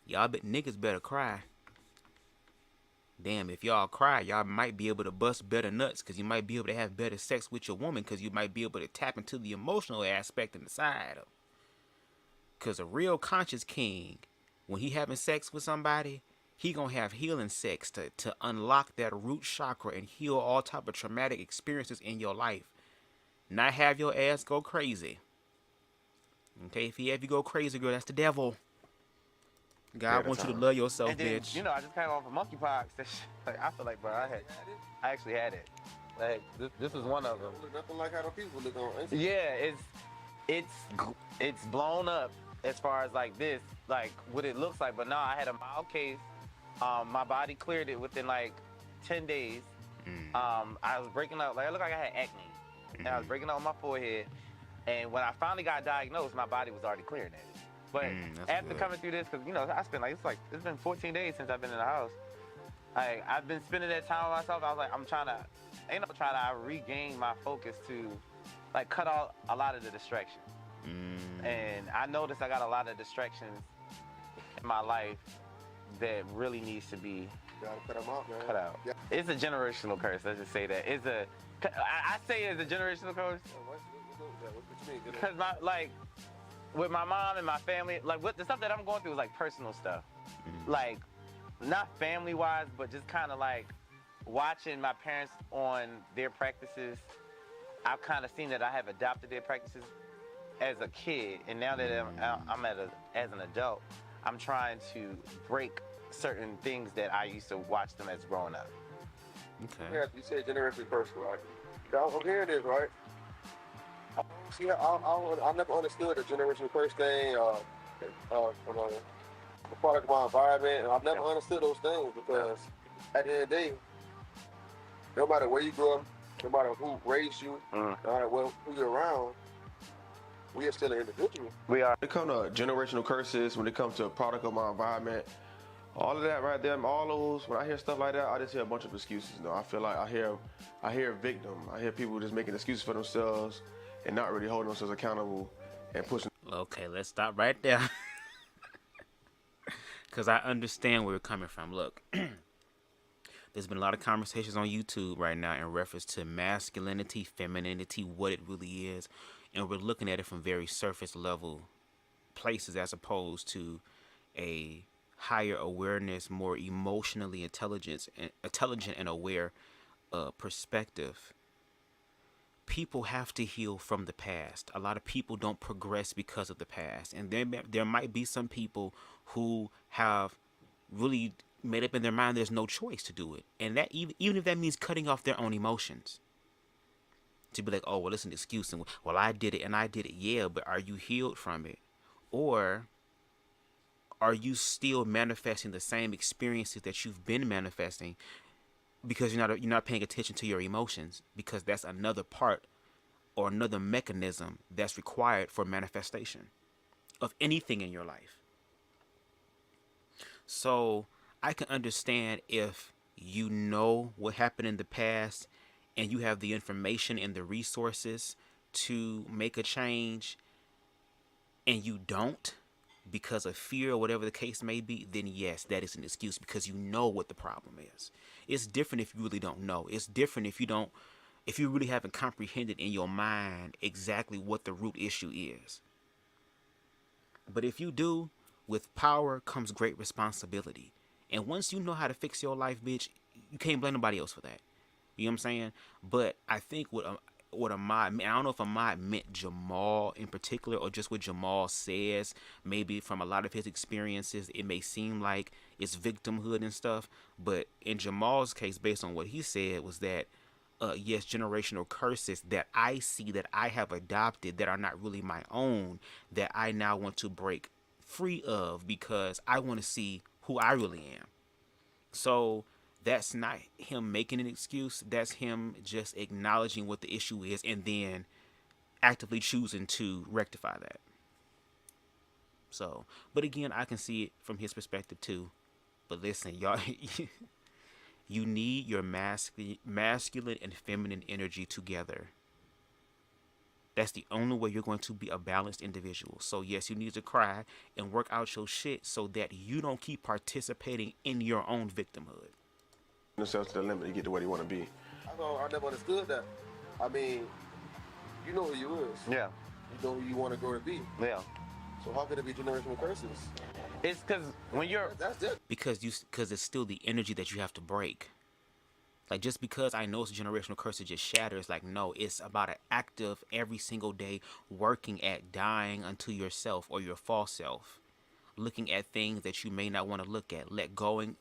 Y'all niggas better cry. Damn, if y'all cry, y'all might be able to bust better nuts, because you might be able to have better sex with your woman, because you might be able to tap into the emotional aspect and the side of. Because a real conscious king, when he having sex with somebody, he gonna have healing sex to unlock that root chakra and heal all type of traumatic experiences in your life. Not have your ass go crazy. Okay, if he have you go crazy, girl, that's the devil. God wants you to love yourself, and then, bitch. I just came off of monkeypox. I feel like, bro, I actually had it. Like, this is one of them. Nothing like how the people look on Instagram. Yeah, it's blown up as far as like this, like what it looks like. But no, I had a mild case. My body cleared it within like 10 days. I was breaking out, like it looked like I had acne. And I was breaking out on my forehead. And when I finally got diagnosed, my body was already clearing it. But after coming through this, because I spent it's been 14 days since I've been in the house. I've been spending that time with myself. I was like, I'm trying to regain my focus to like cut out a lot of the distractions. And I noticed I got a lot of distractions in my life that really needs to be gotta cut them out, man. Cut out. Yeah. It's a generational curse. Let's just say that. I say it's a generational curse. What you mean? Because with my mom and my family, the stuff that I'm going through is like personal stuff. Like, not family-wise, but just kind of like watching my parents on their practices. I've kind of seen that I have adopted their practices as a kid, and now that I'm as an adult, I'm trying to break certain things that I used to watch them as growing up. Okay. Yeah, you said generational curse, right? I'm hearing this, right? See, I never understood the generational curse thing, from the product of my environment, and I've never understood those things because at the end of the day, no matter where you grew up, no matter who raised you, no matter who you're around, we are still an individual. We are. When it comes to generational curses, when it comes to a product of my environment, all of that right there, all those, when I hear stuff like that, I just hear a bunch of excuses. You know, I feel like I hear victim. I hear people just making excuses for themselves and not really holding themselves accountable and pushing. Okay, let's stop right there. Because I understand where you're coming from. Look, there's been a lot of conversations on YouTube right now in reference to masculinity, femininity, what it really is. And we're looking at it from very surface level places as opposed to a higher awareness, more emotionally intelligent and aware perspective. People have to heal from the past. A lot of people don't progress because of the past. And there might be some people who have really made up in their mind there's no choice to do it. And that even if that means cutting off their own emotions. To be like, oh, well, it's an excuse. And, well, I did it and I did it. Yeah, but are you healed from it? Or are you still manifesting the same experiences that you've been manifesting because you're not paying attention to your emotions? Because that's another part or another mechanism that's required for manifestation of anything in your life. So I can understand if you know what happened in the past and you have the information and the resources to make a change and you don't, because of fear or whatever the case may be, then yes, that is an excuse because you know what the problem is. It's different if you really don't know. It's different if you really haven't comprehended in your mind exactly what the root issue is. But if you do, with power comes great responsibility. And once you know how to fix your life, bitch, you can't blame nobody else for that. You know what I'm saying? But I think what Ahmad, I don't know if Ahmad meant Jamal in particular or just what Jamal says. Maybe from a lot of his experiences, it may seem like it's victimhood and stuff. But in Jamal's case, based on what he said, was that, yes, generational curses that I see that I have adopted that are not really my own, that I now want to break free of because I want to see who I really am. So that's not him making an excuse. That's him just acknowledging what the issue is and then actively choosing to rectify that. So, but again, I can see it from his perspective too. But listen, y'all, you need your masculine and feminine energy together. That's the only way you're going to be a balanced individual. So yes, you need to cry and work out your shit so that you don't keep participating in your own victimhood. Themselves to the limit to get to where they want to be. I never understood that. I mean, you know who you is. Yeah. You know who you want to grow to be. Yeah. So how could it be generational curses? It's because when you're... That's it. Because it's still the energy that you have to break. Like, just because I know it's a generational curse, it just shatters. Like, no, it's about an active, every single day, working at dying unto yourself or your false self. Looking at things that you may not want to look at. Let going,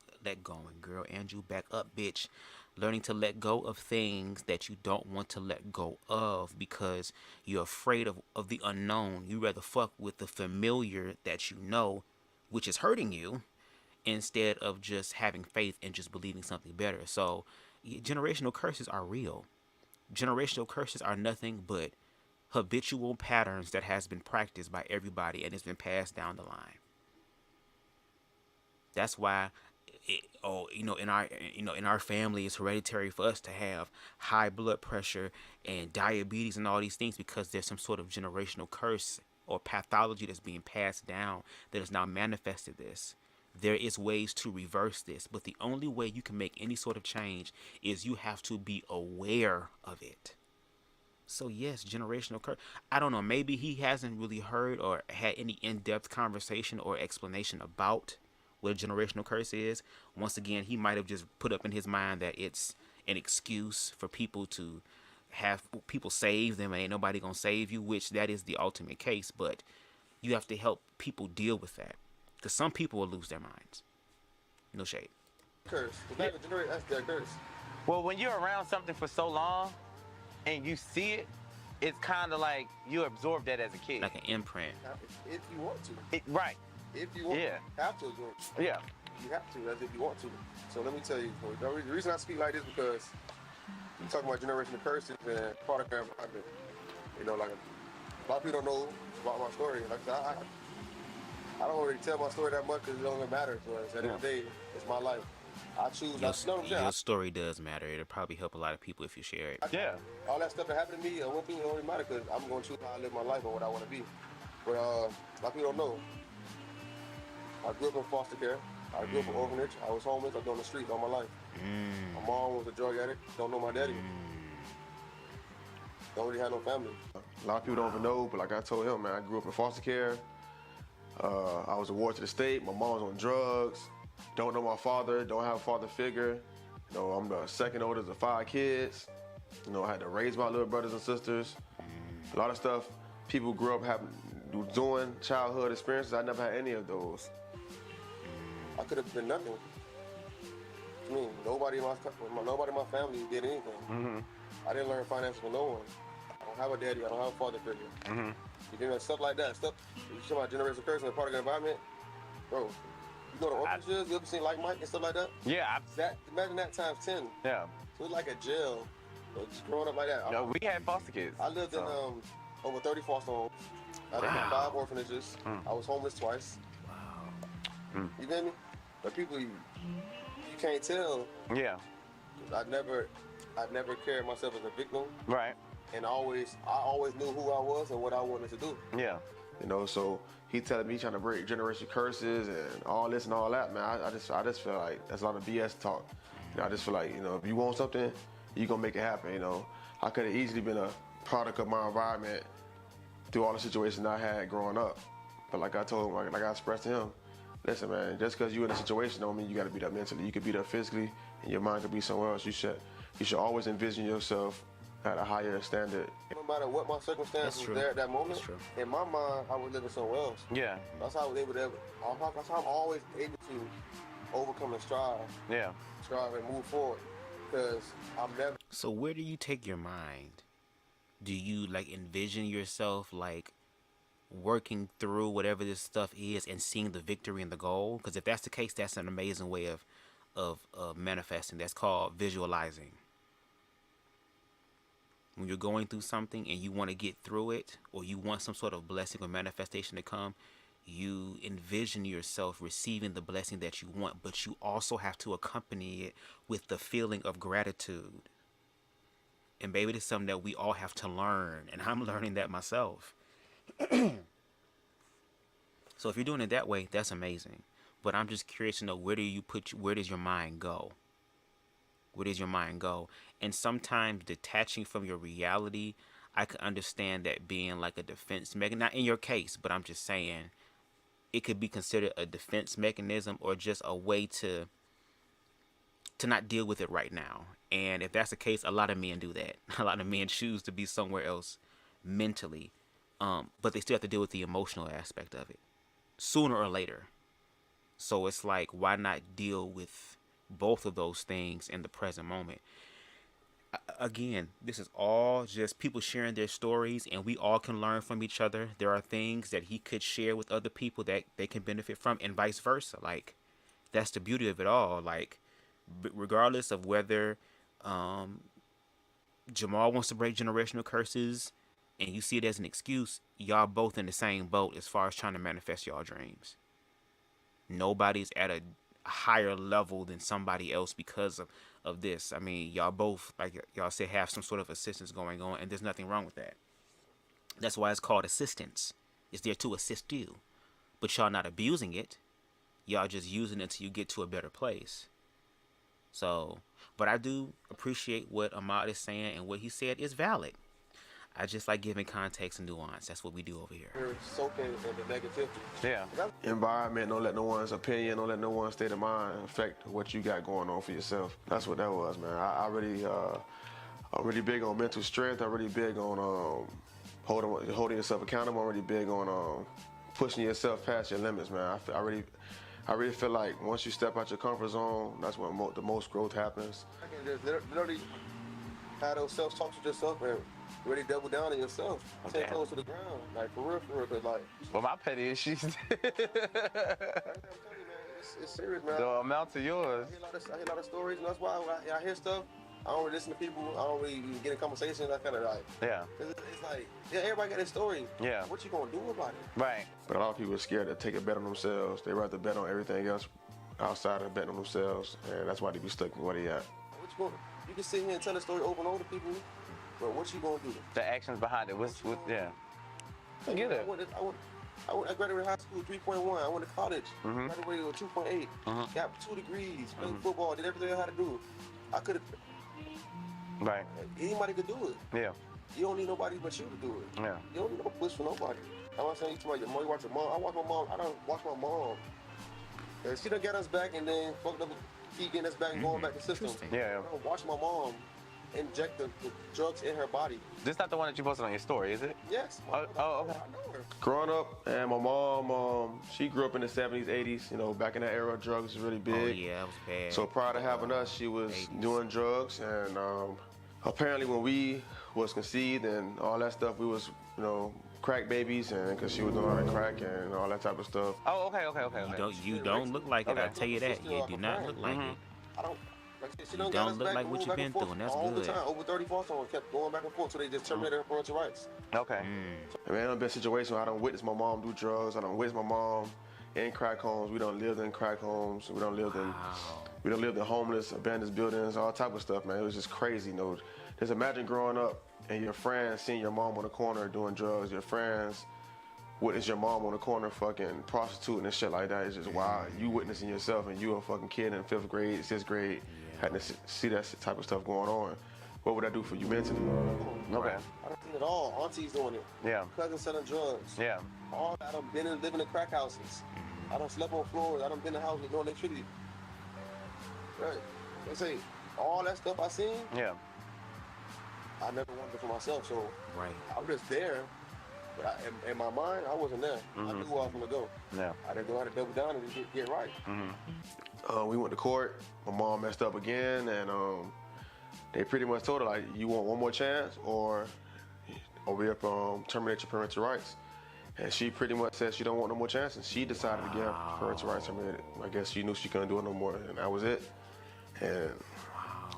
girl. Andrew, back up, bitch. Learning to let go of things that you don't want to let go of because you're afraid of the unknown. You rather fuck with the familiar that you know, which is hurting you, instead of just having faith and just believing something better. So generational curses are real. Generational curses are nothing but habitual patterns that has been practiced by everybody and it's been passed down the line. That's why, in our family, it's hereditary for us to have high blood pressure and diabetes and all these things because there's some sort of generational curse or pathology that's being passed down that has now manifested this. there is ways to reverse this, but the only way you can make any sort of change is you have to be aware of it. So yes, generational curse. I don't know, maybe he hasn't really heard or had any in-depth conversation or explanation about what a generational curse is. Once again, he might have just put up in his mind that it's an excuse for people to have people save them and ain't nobody gonna save you, which that is the ultimate case, but you have to help people deal with that. Because some people will lose their minds. No shade. Curse. That's their curse. Well, when you're around something for so long and you see it, it's kind of like you absorb that as a kid. Like an imprint. If you want to. Right. If you want to. Have to absorb. Yeah. You have to, as if you want to. So let me tell you, the reason I speak like this because you talking about generational curses and product environment. You know, like a lot of people don't know about my story. Like I said, I don't really tell my story that much because it don't even matter to us. At the end of the day, it's my life. I choose. Your story does matter. It'll probably help a lot of people if you share it. All that stuff that happened to me, one thing don't really matter because I'm going to choose how I live my life and what I want to be. But a lot of people don't know. I grew up in foster care. I grew up in orphanage. I was homeless. I've been on the streets all my life. My mom was a drug addict. Don't know my daddy. Don't really have no family. A lot of people don't even know, but like I told him, man, I grew up in foster care. I was a ward to the state. My mom was on drugs. Don't know my father. Don't have a father figure. You know, I'm the second oldest of 5 kids. You know, I had to raise my little brothers and sisters. A lot of stuff people grew up doing, childhood experiences. I never had any of those. I could have been nothing. I mean, nobody in my family did anything. I didn't learn finances from no one. I don't have a daddy. I don't have a father figure. You know, stuff like that. Stuff. You talk about generational curse in a part of the environment, bro. You know the orphanages? You ever seen like Mike and stuff like that? Yeah. Imagine that times 10. Yeah. So it's like a jail. Just growing up like that. No, we had foster kids. I lived in over 30 foster homes. I lived in 5 orphanages. I was homeless twice. Wow. You get me? But people, you can't tell. Yeah. I never carried myself as a victim. Right. And I always knew who I was and what I wanted to do. Yeah. You know, so he telling me trying to break generation curses and all this and all that, man. I just feel like that's a lot of BS talk. You know, I just feel like, you know, if you want something, you gonna make it happen. You know, I could have easily been a product of my environment through all the situations I had growing up. But like I told him, like I expressed to him, listen, man, just because you're in a situation don't mean you got to be there mentally. You could be there physically, and your mind could be somewhere else. You should always envision yourself at a higher standard. No matter what my circumstances was there at that moment, in my mind, I was living somewhere else. Yeah. That's how I was able to. That's how I'm always able to overcome and strive. Yeah. Strive and move forward, because I'm never. So where do you take your mind? Do you like envision yourself like working through whatever this stuff is and seeing the victory and the goal? Because if that's the case, that's an amazing way of manifesting. That's called visualizing. When you're going through something and you want to get through it, or you want some sort of blessing or manifestation to come, you envision yourself receiving the blessing that you want, but you also have to accompany it with the feeling of gratitude. And baby, this is something that we all have to learn, and I'm learning that myself. So if you're doing it that way, that's amazing. But I'm just curious to know, where does your mind go? Where does your mind go? And sometimes detaching from your reality, I can understand that being like a defense mechanism. Not in your case, but I'm just saying it could be considered a defense mechanism, or just a way to not deal with it right now. And if that's the case, a lot of men do that. A lot of men choose to be somewhere else mentally, but they still have to deal with the emotional aspect of it sooner or later. So it's like, why not deal with both of those things in the present moment? Again, this is all just people sharing their stories, and we all can learn from each other. There are things that he could share with other people that they can benefit from, and vice versa. Like, that's the beauty of it all. Like, regardless of whether Jamal wants to break generational curses and you see it as an excuse, y'all both in the same boat as far as trying to manifest y'all dreams. Nobody's at a higher level than somebody else because of this. I mean, y'all both, like y'all said, have some sort of assistance going on, and there's nothing wrong with that. That's why it's called assistance. It's there to assist you. But y'all not abusing it. y'all just using it until you get to a better place. So, but I do appreciate what Ahmad is saying, and what he said is valid. I just like giving context and nuance. That's what we do over here. You're soaking in the negativity. Yeah. Environment, don't let no one's opinion, don't let no one's state of mind affect what you got going on for yourself. That's what that was, man. I'm really big on mental strength. I'm really big on holding yourself accountable. I'm really big on pushing yourself past your limits, man. I really feel like once you step out your comfort zone, that's when the most growth happens. I can just literally have those self-talks with yourself and really double down on yourself. Stay close to the ground, like for real, cause like. Well, my petty issues. It's serious, man. The amount to yours. I hear a lot of stories, and that's why when I hear stuff, I don't really listen to people. I don't really get in conversations. I kind of like. Yeah. It's like, yeah, everybody got their story. Yeah. What you gonna do about it? Right. But a lot of people are scared to take a bet on themselves. They rather bet on everything else outside of betting on themselves, and that's why they be stuck in where they at. What you gonna? You can sit here and tell a story over and over to people, but what you gonna do? The actions behind it. Yeah. I get it. I graduated high school 3.1. I went to college. Graduated with 2.8. Got 2 degrees. Played football. Did everything I had to do. I could have. Right. Anybody could do it. Yeah. You don't need nobody but you to do it. Yeah. You don't need no push for nobody. I'm not saying you talk about your mom. You watch your mom. I watch my mom. I don't watch my mom. And she done got us back and then fucked up. Keep getting us back and going back to the system. Yeah. I don't watch my mom inject the drugs in her body. This not the one that you posted on your story, is it? Yes. Okay. I know her. Growing up, and my mom, she grew up in the 70s, 80s. You know, back in that era, drugs was really big. Oh yeah, it was bad. So prior to having us, she was 80s. Doing drugs, and apparently when we was conceived and all that stuff, we was, you know, crack babies, and because she was doing all that crack and all that type of stuff. Oh, okay. You don't look like it. I tell you that. You do not look like it. I don't. You don't look like what you've been through, and that's all good. The time, over 34 times, kept going back and forth, so they just terminated her parental rights. Okay. I mean, I've been in situations where I don't witness my mom do drugs. I don't witness my mom in crack homes. We don't live in crack homes. We don't live in homeless, abandoned buildings, all type of stuff, man. It was just crazy. You know, just imagine growing up and your friends seeing your mom on the corner doing drugs. Your friends witness your mom on the corner fucking prostituting and shit like that. It's just wild. You witnessing yourself, and you a fucking kid in 5th grade, 6th grade. Had to see that type of stuff going on. What would that do for you mentally? Okay. I don't see it at all. Aunties doing it. Yeah. Cousins selling drugs. Yeah. All I done been in living in crack houses. I done slept on floors. I done been in houses with no electricity. Right. They say all that stuff I seen. Yeah. I never wanted it for myself, so right. I was just there. But in my mind, I wasn't there. I knew where I was gonna go. Yeah. I didn't know how to double down and get right. We went to court. My mom messed up again, and they pretty much told her, like, you want one more chance, or we'll terminate your parental rights. And she pretty much said she don't want no more chances. She decided to get her parental rights terminated. I guess she knew she couldn't do it no more, and that was it. And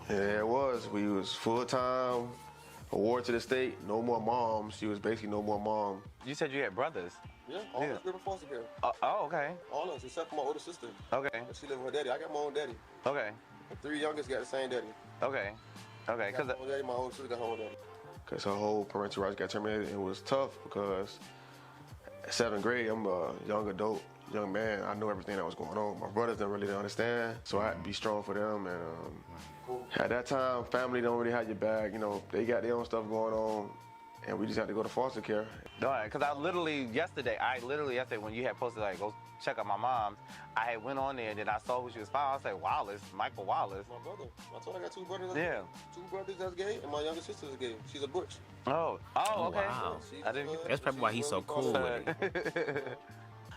there it was. We was full-time, award to the state, no more mom. She was basically no more mom. You said you had brothers. Yeah, all of us live in foster care. Oh, okay. All of us, except for my older sister. Okay. She live with her daddy. I got my own daddy. Okay. The 3 youngest got the same daddy. Okay. Okay. Cause my own daddy, my older sister got her own daddy. Cause her whole parental rights got terminated. It was tough because at 7th grade, I'm a young man. I know everything that was going on. My brothers didn't really understand, so I had to be strong for them. And at that time, family don't really have your back. You know, they got their own stuff going on, and we just had to go to foster care. All right, because I literally yesterday when you had posted like go check out my mom, I had went on there and then I saw who she was following. I was like, Wallace, Michael Wallace. My brother. I told her I got 2 brothers. That's Yeah. gay. 2 brothers that's gay, and my younger sister is gay. She's a butch. Oh, okay. Wow. I didn't get That's probably why he's so cool with it.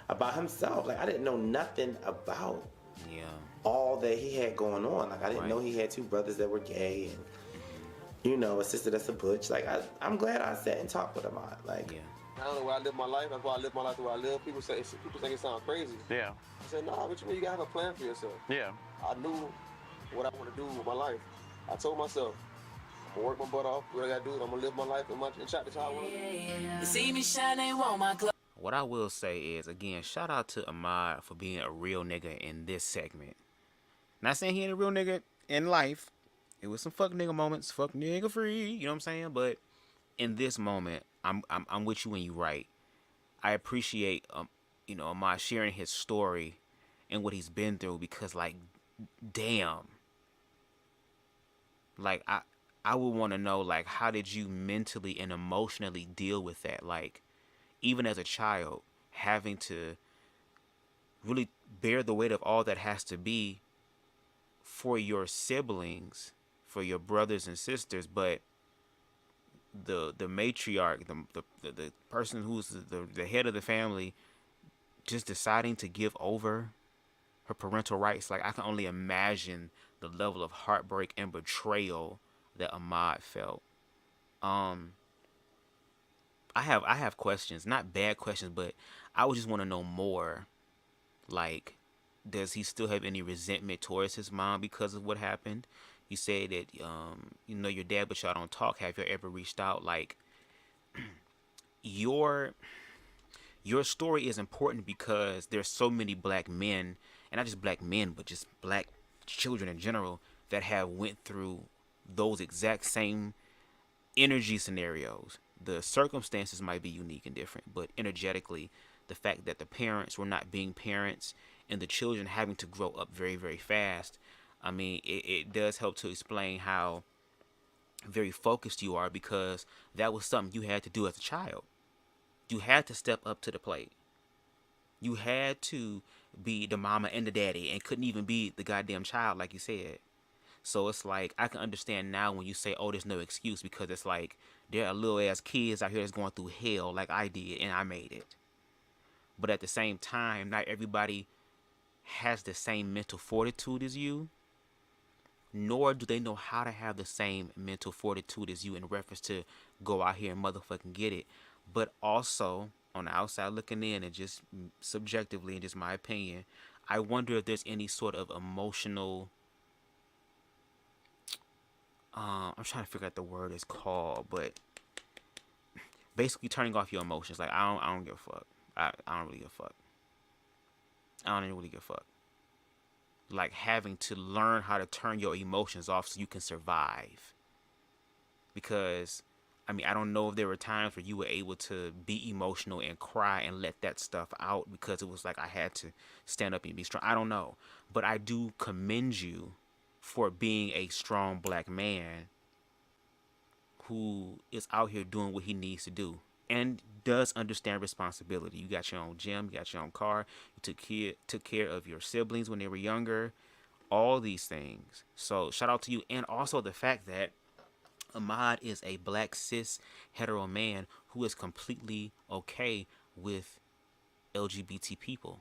About himself, like I didn't know nothing about Yeah. all that he had going on. Like I didn't know he had 2 brothers that were gay, and you know, a sister that's a butch. Like I'm glad I sat and talked with him. Like, Yeah. I don't know where I live my life. That's why I live my life the way I live. People think it sounds crazy. Yeah. I said, nah, but you mean you gotta have a plan for yourself. Yeah. I knew what I want to do with my life. I told myself, I'm gonna work my butt off. What I gotta do is I'm gonna live my life and chat this how I want to. You see me shine, they want my clothes. What I will say is, again, shout out to Ahmad for being a real nigga in this segment. Not saying he ain't a real nigga in life. It was some fuck nigga moments, fuck nigga free, you know what I'm saying? But in this moment, I'm with you when you right. I appreciate Ahmad sharing his story and what he's been through, because like, damn. Like I would want to know, like, how did you mentally and emotionally deal with that? Like, even as a child, having to really bear the weight of all that has to be for your siblings, for your brothers and sisters, but the matriarch, the person who's the head of the family, just deciding to give over her parental rights. Like, I can only imagine the level of heartbreak and betrayal that Ahmad felt. I have questions, not bad questions, but I would just want to know more. Like, does he still have any resentment towards his mom because of what happened? You say that you know your dad, but y'all don't talk. Have you ever reached out? Like, your story is important because there's so many black men, and not just black men, but just black children in general, that have went through those exact same energy scenarios. The circumstances might be unique and different, but energetically, the fact that the parents were not being parents and the children having to grow up very, very fast, I mean, it does help to explain how very focused you are, because that was something you had to do as a child. You had to step up to the plate. You had to be the mama and the daddy, and couldn't even be the goddamn child, like you said. So it's like, I can understand now when you say, oh, there's no excuse, because it's like, there are little ass kids out here that's going through hell like I did, and I made it. But at the same time, not everybody has the same mental fortitude as you, nor do they know how to have the same mental fortitude as you in reference to go out here and motherfucking get it. But also, on the outside looking in, and just subjectively, and just my opinion, I wonder if there's any sort of emotional, I'm trying to figure out the word it's called, but basically turning off your emotions. Like, I don't give a fuck. I don't really give a fuck. I don't even really give a fuck. Like, having to learn how to turn your emotions off so you can survive. Because, I mean, I don't know if there were times where you were able to be emotional and cry and let that stuff out, because it was like I had to stand up and be strong. I don't know. But I do commend you for being a strong black man who is out here doing what he needs to do and does understand responsibility. You got your own gym, you got your own car, you took care of your siblings when they were younger, all these things. So shout out to you. And also the fact that Ahmad is a black cis hetero man who is completely okay with LGBT people.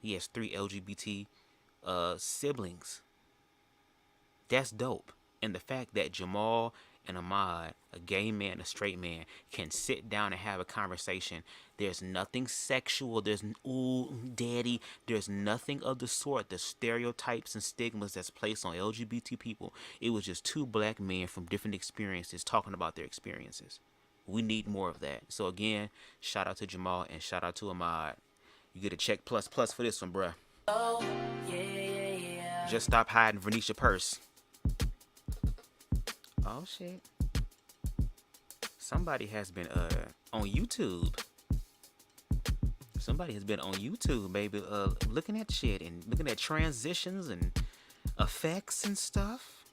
He has 3 LGBT siblings. That's dope. And the fact that Jamal and Ahmad, a gay man, a straight man, can sit down and have a conversation. There's nothing sexual. There's, ooh, daddy. There's nothing of the sort. The stereotypes and stigmas that's placed on LGBT people. It was just 2 black men from different experiences talking about their experiences. We need more of that. So again, shout out to Jamal and shout out to Ahmad. You get a check plus for this one, bruh. Oh, yeah. Just stop hiding Vernisha purse. Oh shit. Somebody has been on YouTube. Somebody has been on YouTube, baby, looking at shit and looking at transitions and effects and stuff.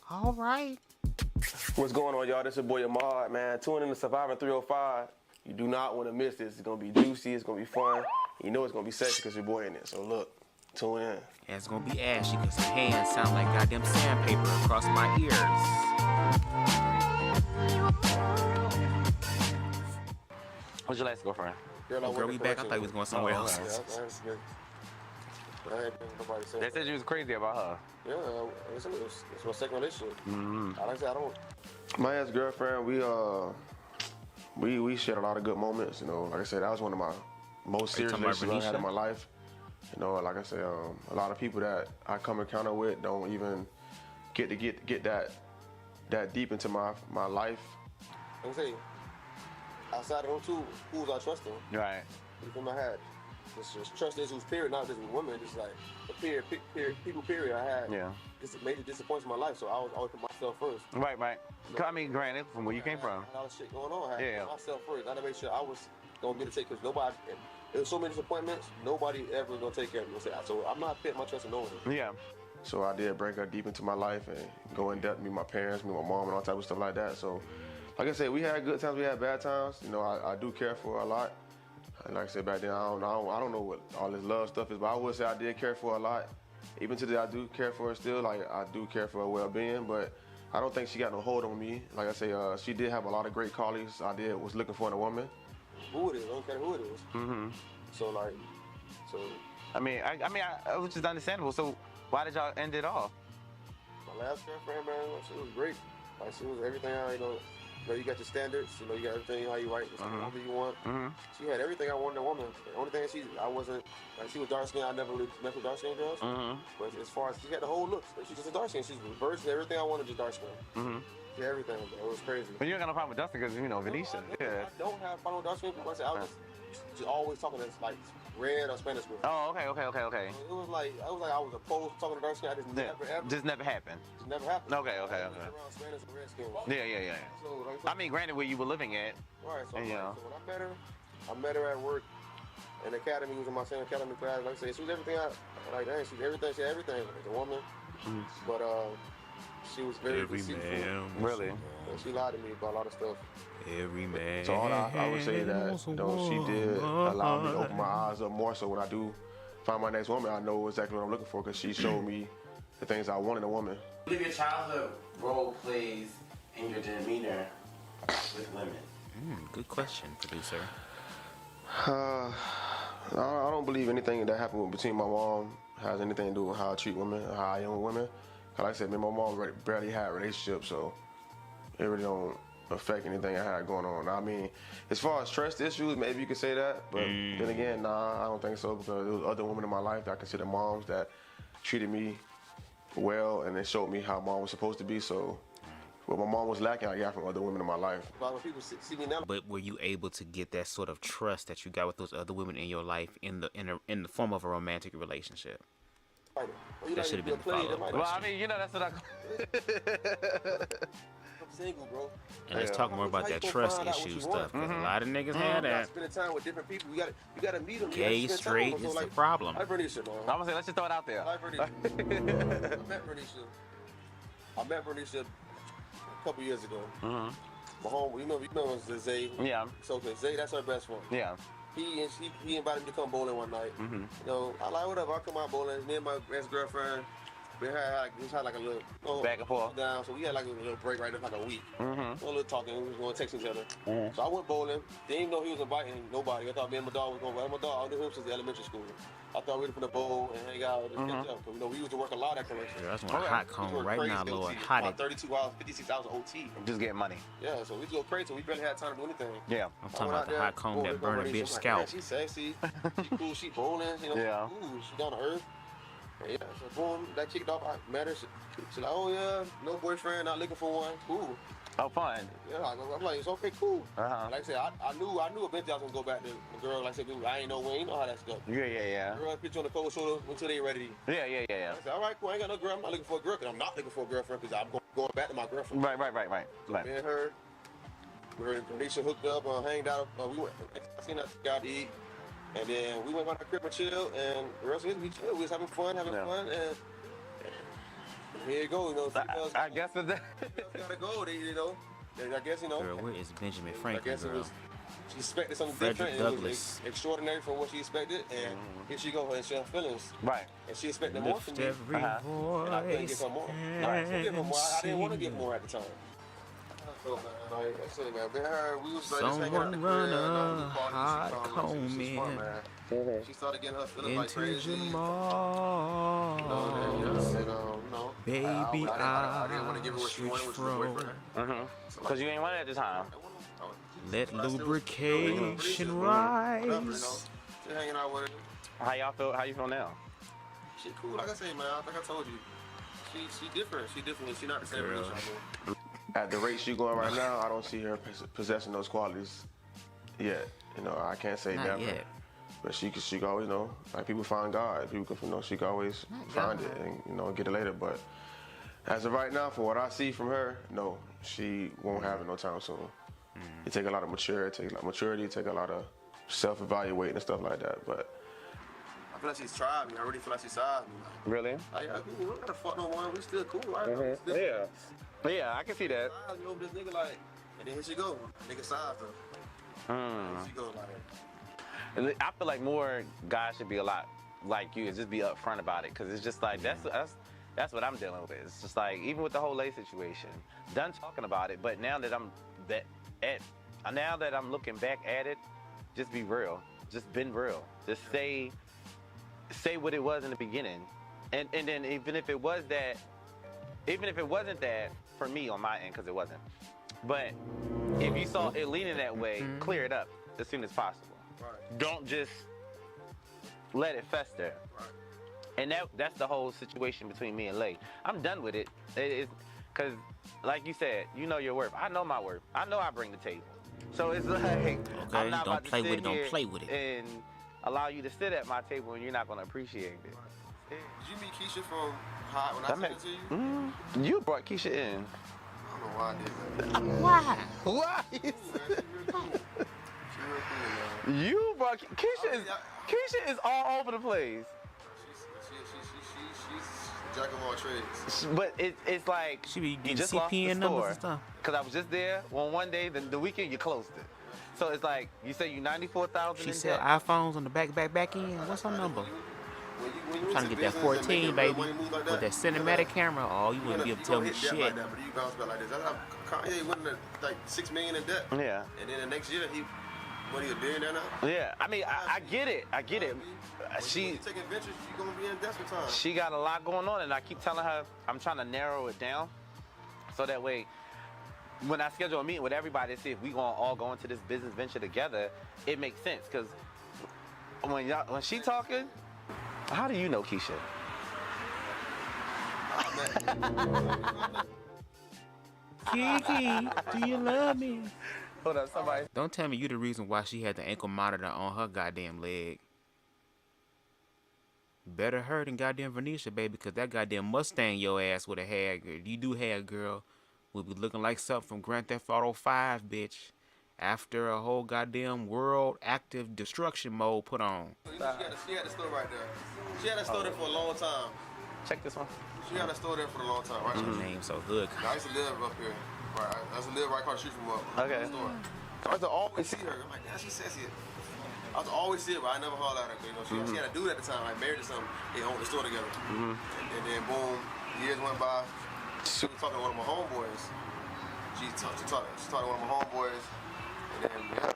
All right. What's going on, y'all? This your boy Ahmad, man. Tune in to Survivor 305. You do not want to miss this. It's going to be juicy. It's going to be fun. You know it's going to be sexy because your boy in it. So look, tune in. And it's going to be ashy because her hands sound like goddamn sandpaper across my ears. What's your last girlfriend? Girl, we back. I thought we was going somewhere else. They said you was crazy about her. Yeah, it's my second relationship. Like I said, I don't. My ex-girlfriend, we shared a lot of good moments. You know, like I said, that was one of my most serious relationships I had in my life. You know, like I said, a lot of people that I come encounter with don't even get that deep into my life. Like I say, outside of them two, who was I trusting? Right. Even I had. It's just trust issues, period, not just with women, just like the people, period. I had major disappointments in my life, so I was always put myself first. Right. You know, I mean, granted, from where you came from. I had all this shit going on. I had to put myself first. I had to make sure I was going to get a take, because there's so many disappointments. Nobody ever gonna take care of me. So I'm not putting my trust in no one. Yeah. So I did bring her deep into my life and go in depth, meet my parents, meet my mom, and all type of stuff like that. So, like I said, we had good times, we had bad times. You know, I do care for her a lot. And like I said back then, I don't know what all this love stuff is, but I would say I did care for her a lot. Even today, I do care for her still. Like, I do care for her well-being, but I don't think she got no hold on me. Like I say, she did have a lot of great qualities I was looking for in a woman. Who it is, I don't care who it is. Mm-hmm. So, like, I mean, which is understandable. So, why did y'all end it off? My last girlfriend, man, she was great. Like, she was everything, you got your standards, you got everything how you write, whatever you want. She had everything I wanted in a woman. The only thing I wasn't, like, she was dark skinned. I never really messed with dark skinned girls. But as far as she had the whole looks, she's just a dark skin. She's reversed everything I wanted, just dark skin. She had everything. It was crazy. But you ain't got no problem with Dustin because Venetia. I don't have a problem with dark skin people. I was just always talking to like red or Spanish with. Oh, okay. It was like I was opposed to talking to dark skin. I just never happened. Just never happened. Okay. Around Spanish and red skin. Yeah. So, I mean, granted, where you were living at. Right. So, so when I met her at work in the academy. We was in my same academy class. Like I said, she was everything. She was everything. She had everything as a woman. But she was very deceitful. Really? And she lied to me about a lot of stuff. Every man. So I would say that she did allow me to open my eyes up more. So when I do find my next woman, I know exactly what I'm looking for because she showed me the things I want in a woman. What do your childhood role plays in your demeanor with women? Good question, producer. I don't believe anything that happened between my mom has anything to do with how I treat women, how I am with women. Like I said, me and my mom barely had a relationship, so it really don't affect anything I had going on. I mean, as far as trust issues, maybe you could say that, but then again, nah, I don't think so because there was other women in my life that I consider moms that treated me well and they showed me how mom was supposed to be. So what my mom was lacking, I got from other women in my life. When people see me now, but were you able to get that sort of trust that you got with those other women in your life in the form of a romantic relationship? That should have been the follow-up question. Well, I mean, that's what I'm single, bro. And let's talk more about that trust issue stuff, because a lot of niggas have that. Spending time with different people, you gotta meet them. Gay, straight is the problem. I like Bernicia, man. I'm gonna say, let's just throw it out there. I like Bernicia. I met Bernicia a couple years ago. My home, you remember Zay? Yeah. So Zay, that's her best friend. Yeah. He invited me to come bowling one night. I like whatever. I come out bowling. Me and my ex-girlfriend, we had like a little back and forth down. So we had like a little break right there, like a week. A little talking. We was going to text each other. So I went bowling. Didn't even know he was inviting nobody. I thought me and my dog was going. My dog, I knew him since elementary school. I thought we were gonna bowl and hang out and catch up. We used to work a lot at Collection. That's one hot cone right now, Lord. Hot at 32 hours, 56 hours of OT. Just getting money. Yeah, so we just go crazy. We barely had time to do anything. Yeah. I'm talking about the hot cone that burn a bitch scalp. She's sexy. She cool. She bowling. Yeah. Ooh, she down to earth. And yeah, so boom, that kicked off. I met her. She's like, oh yeah, no boyfriend, not looking for one. Cool. Oh, fun. Yeah, I'm like, it's okay, cool. Like I said, I knew eventually I was gonna go back to the girl. Like I said, I ain't know when, you know how that stuff. Yeah. Girl, put you on the cold shoulder until they ready. Yeah. I said, all right, cool. I ain't got no girl. I'm not looking for a girl because I'm not looking for a girlfriend because I'm going back to my girlfriend. Right. Me and her and Nisha hooked up, hanged out. We went. I seen that guy to eat, and then we went by the crib and chilled. And the rest of it, we chilled. We was having fun, and here you go. I guess it's that. Gotta go. I guess Girl, where is Benjamin Franklin, I guess girl? She expected something Frederick different. Douglass. It was extraordinary from what she expected, and here she go and she had feelings. Right. And she expected more from me. Every And I couldn't give her more. I didn't want to get more at the time. So, man, like I said, man, we was like just hanging out in the crib, hot cone in. She started getting her feelings like crazy. Baby, I didn't want to give her what she wanted, which was a boyfriend. Because you ain't want it at the time. Let lubrication rise. Just hanging out with her. How y'all feel? How you feel now? She cool, like I say, man. I think I told you. She different. She not the same relationship. At the rate she going right now, I don't see her possessing those qualities yet. I can't say never. Yet. But she can always like people find God. People can she can always find it and get it later. But as of right now, from what I see from her, no, she won't have it no time soon. It take a lot of maturity. It take a lot of self-evaluating and stuff like that. But I feel like she's tried me. I really feel like she's tried me. Really? Like, we don't gotta fuck no more. We still cool, right? Yeah, I can see that. You over this nigga like, and then here she go. Nigga sized her. Here she go like. I feel like more guys should be a lot like you and just be upfront about it, because it's just like that's what I'm dealing with. It's just like, even with the whole lay situation, done talking about it, but now that I'm looking back at it, just be real. Just been real. Just say what it was in the beginning. And then even if it wasn't that for me on my end, because it wasn't. But if you saw it leaning that way, clear it up as soon as possible. Right. Don't just let it fester. Right. And that's the whole situation between me and Lay. I'm done with it. Because, like you said, you know your worth. I know my worth. I know I bring the table. So it's like, I'm not about to sit here don't play with it. And allow you to sit at my table and you're not going to appreciate it. Did you meet Keisha from when I sent it to you? You brought Keisha in. I don't know why I did that. Why? Why? You brought Keisha is all over the place. She's jack of all trades. But it's like she be getting just CPN numbers and stuff. Because I was just there one day, then the weekend you closed it. So it's like, you say you 94,000. She sell iPhones on the back end. What's her number? I'm trying to get that 14, baby, with that cinematic camera. Oh, you wouldn't be able to tell me shit. Like that, but you bounce back like this. That's how Kanye went into like $6 million in debt. Yeah. And then the next year he a billionaire now. Yeah. I mean, I get it. She taking ventures. You gonna be in desperate time. She got a lot going on, and I keep telling her I'm trying to narrow it down, so that way, when I schedule a meeting with everybody to see if we gonna all go into this business venture together, it makes sense. Because when she talking, how do you know Keisha? Kiki, do you love me? Hold up, somebody. Don't tell me you the reason why she had the ankle monitor on her goddamn leg. Better her than goddamn Venetia, baby, because that goddamn Mustang your ass would have had, you do have, girl, would be looking like something from Grand Theft Auto 5, bitch. After a whole goddamn world active destruction mode put on. She had the store right there. She had that store there for a long time. Check this one. She had that store there for a long time, right? Her name so hood. I used to live up here. Right, I used to live right across the street from her. Okay. Store. I used to always see her. I'm like, damn, she says it. I used to always see her, but I never hauled at her. You know, she had a dude at the time, like married or something. They owned the store together. And then boom, years went by. She was talking to one of my homeboys. She talked to one of my homeboys. And then, I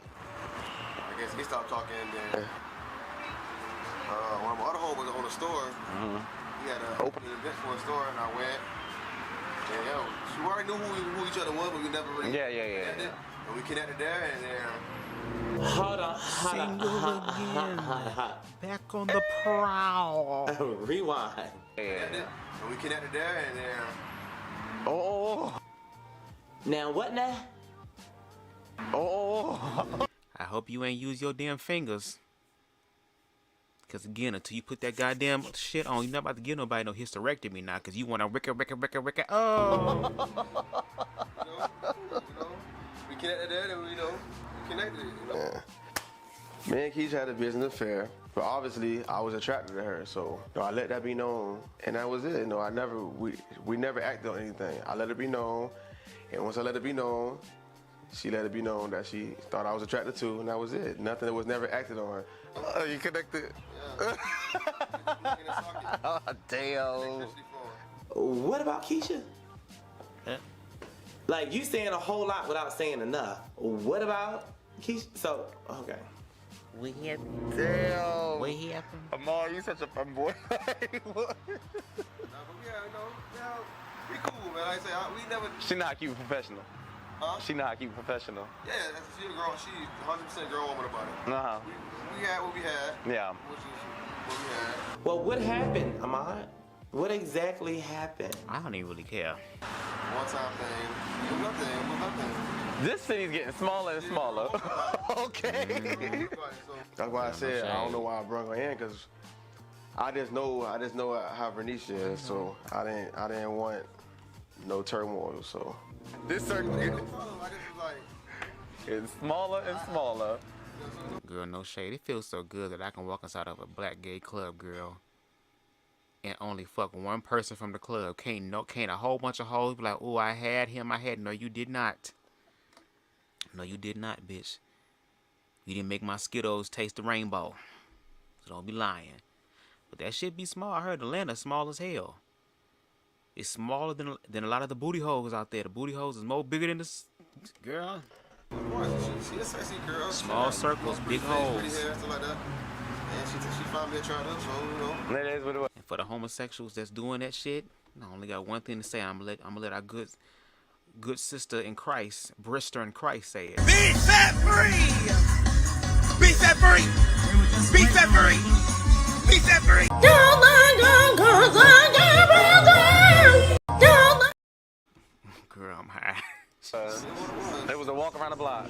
guess he stopped talking. And then one of my other homeboys owned a store. He had an opening event for a store, and I went. And we already knew who each other was, but we never really connected. And we connected there, and then. Hold on. Back on the prowl. Rewind. And we connected there, and then. Oh. Now what now? Oh. I hope you ain't use your damn fingers. Because again, until you put that goddamn shit on, you're not about to give nobody no hysterectomy now. Because you want to ricka. Oh. We connected there, and we connected. Me and Keisha had a business affair. But obviously, I was attracted to her, so I let that be known, and that was it. We never acted on anything. I let it be known, and once I let it be known, she let it be known that she thought I was attracted to, and that was it. Nothing that was never acted on. Oh, you connected? Yeah. Oh, damn. What about Keisha? Huh? Like, you saying a whole lot without saying enough. What about Keisha? So, okay. What happened? Damn. What happened? Amar, you such a fun boy. We cool, man. Like I say, we never. She know how to keep it professional. Huh? She know how to keep it professional. Yeah, she's a girl. She's 100% girl woman about it. Uh-huh. We had what we had. Yeah. Which is what we had. Well, what happened, Ahmad? What exactly happened? I don't even really care. One time thing. It was nothing. This city's getting smaller and smaller. Okay. That's why I said I don't know why I brought her in, because I just know how Venetia is, so I didn't want no turmoil. So this circle is smaller and smaller. Girl, no shade. It feels so good that I can walk inside of a black gay club, girl, and only fuck one person from the club. Can't a whole bunch of hoes be like, oh, I had him. No, you did not. No, you did not, bitch. You didn't make my Skittles taste the rainbow. So don't be lying. But that shit be small. I heard Atlanta's small as hell. It's smaller than a lot of the booty hoes out there. The booty hoes is more bigger than this girl. She a sexy girl. Small circles, big holes. Pretty hair, stuff like that. And she found me attractive, so you know. That is what it was. And for the homosexuals that's doing that shit, I only got one thing to say. I'm gonna let our good sister in Christ, Brister in Christ, say it. Be fat free! Be fat free! Be fat free! Be fat free! Girl, I'm high. It was a walk around the block.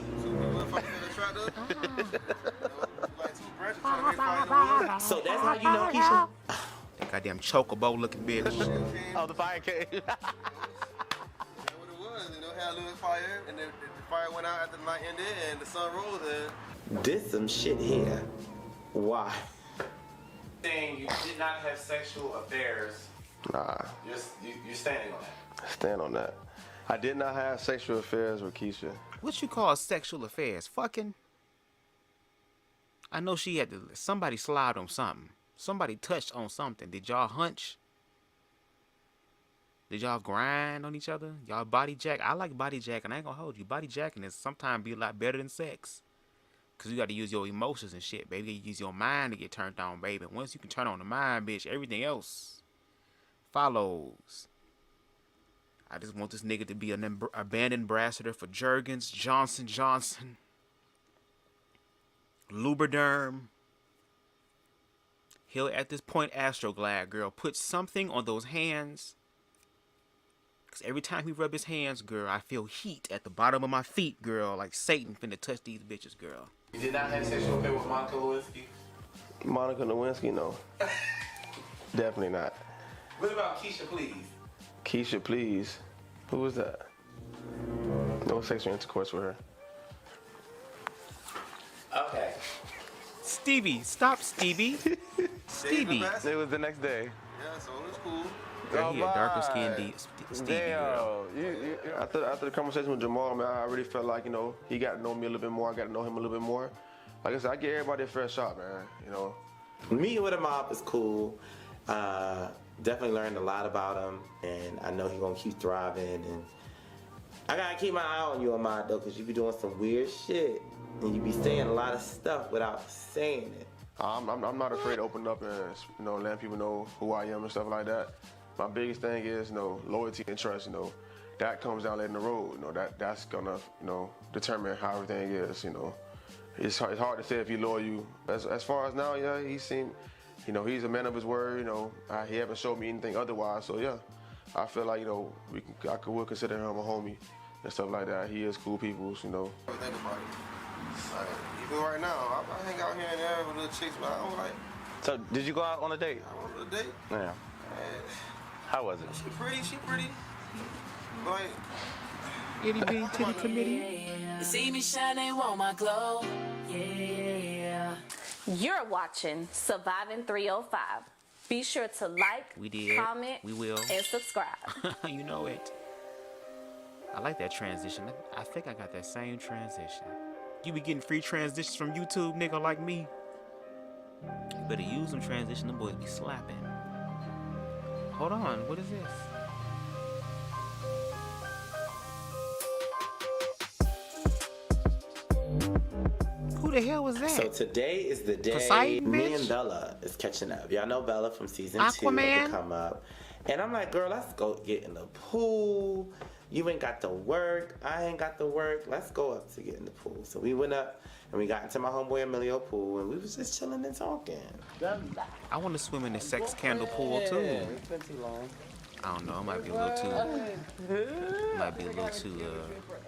So that's how you know Keisha? That goddamn chocobo looking bitch. Oh, the fire came. What it was, you know, had a little fire, and the fire went out after the night ended, and the sun rose, and This some shit here. Why? Saying you did not have sexual affairs. nah, You're standing on that. stand on that. I did not have sexual affairs with Keisha. What you call sexual affairs? Fucking? I know she had to. Somebody slide on something. Somebody touched on something. Did y'all hunch? Did y'all grind on each other? Y'all body jack? I like body jacking. I ain't gonna hold you. Body jacking is sometimes be a lot better than sex. Cause you gotta use your emotions and shit, baby. You use your mind to get turned on, baby. Once you can turn on the mind, bitch, everything else follows. I just want this nigga to be a brand ambassador for Jergens, Johnson Johnson, Lubriderm. He'll at this point Astroglide, girl, put something on those hands. Cause every time he rub his hands, girl, I feel heat at the bottom of my feet, girl, like Satan finna touch these bitches, girl. You did not have sexual affair with Monica Lewinsky? Monica Lewinsky, no. Definitely not. What about Keisha, please? Keisha, please. Who was that? No sexual intercourse with her. Okay. Stevie, stop, Stevie. Stevie. It was the next day. Yeah, so it was cool. Girl, he a darker skinned Stevie, girl. After the conversation with Jamal, man, I really felt like, you know, he got to know me a little bit more. I got to know him a little bit more. Like I said, I give everybody a fair shot, man. You know. Meeting with him up is cool. Definitely learned a lot about him, and I know he's gonna keep thriving. And I gotta keep my eye on you, Ahmad, though, because you be doing some weird shit, and you be saying a lot of stuff without saying it. I'm not afraid to open up and, you know, letting people know who I am and stuff like that. My biggest thing is, you know, loyalty and trust. You know, that comes down later in the road. You know, that's gonna, you know, determine how everything is. You know, it's hard to say if he's loyal. As far as now, yeah, he seemed, you know, he's a man of his word. You know, he haven't showed me anything otherwise. So yeah, I feel like, you know, we'll consider him a homie and stuff like that. He is cool people. You know. Think about it. Like, even right now, I hang out here and there with little chicks, but I don't like. So did you go out on a date? I went on a date. Yeah. How was it? She pretty. Like, itty bitty titty committee. You see me shine, they want my glow. Yeah. You're watching Surviving 305. Be sure to like, comment, we will, and subscribe. You know it. I like that transition. I think I got that same transition. You be getting free transitions from YouTube, nigga, like me. You better use them transitions. Them boys be slapping. Hold on, what is this? Who the hell was that? So today is the day Poseidon, me bitch? and Bella is catching up. Y'all know Bella from season Aquaman? 2 to come up. And I'm like, girl, let's go get in the pool. You ain't got to work. I ain't got to work. Let's go up to get in the pool. So we went up and we got into my homeboy Emilio pool and we was just chilling and talking. I want to swim in the sex candle pool too. It's been too long. I don't know. It might be a little too. Might be a little too.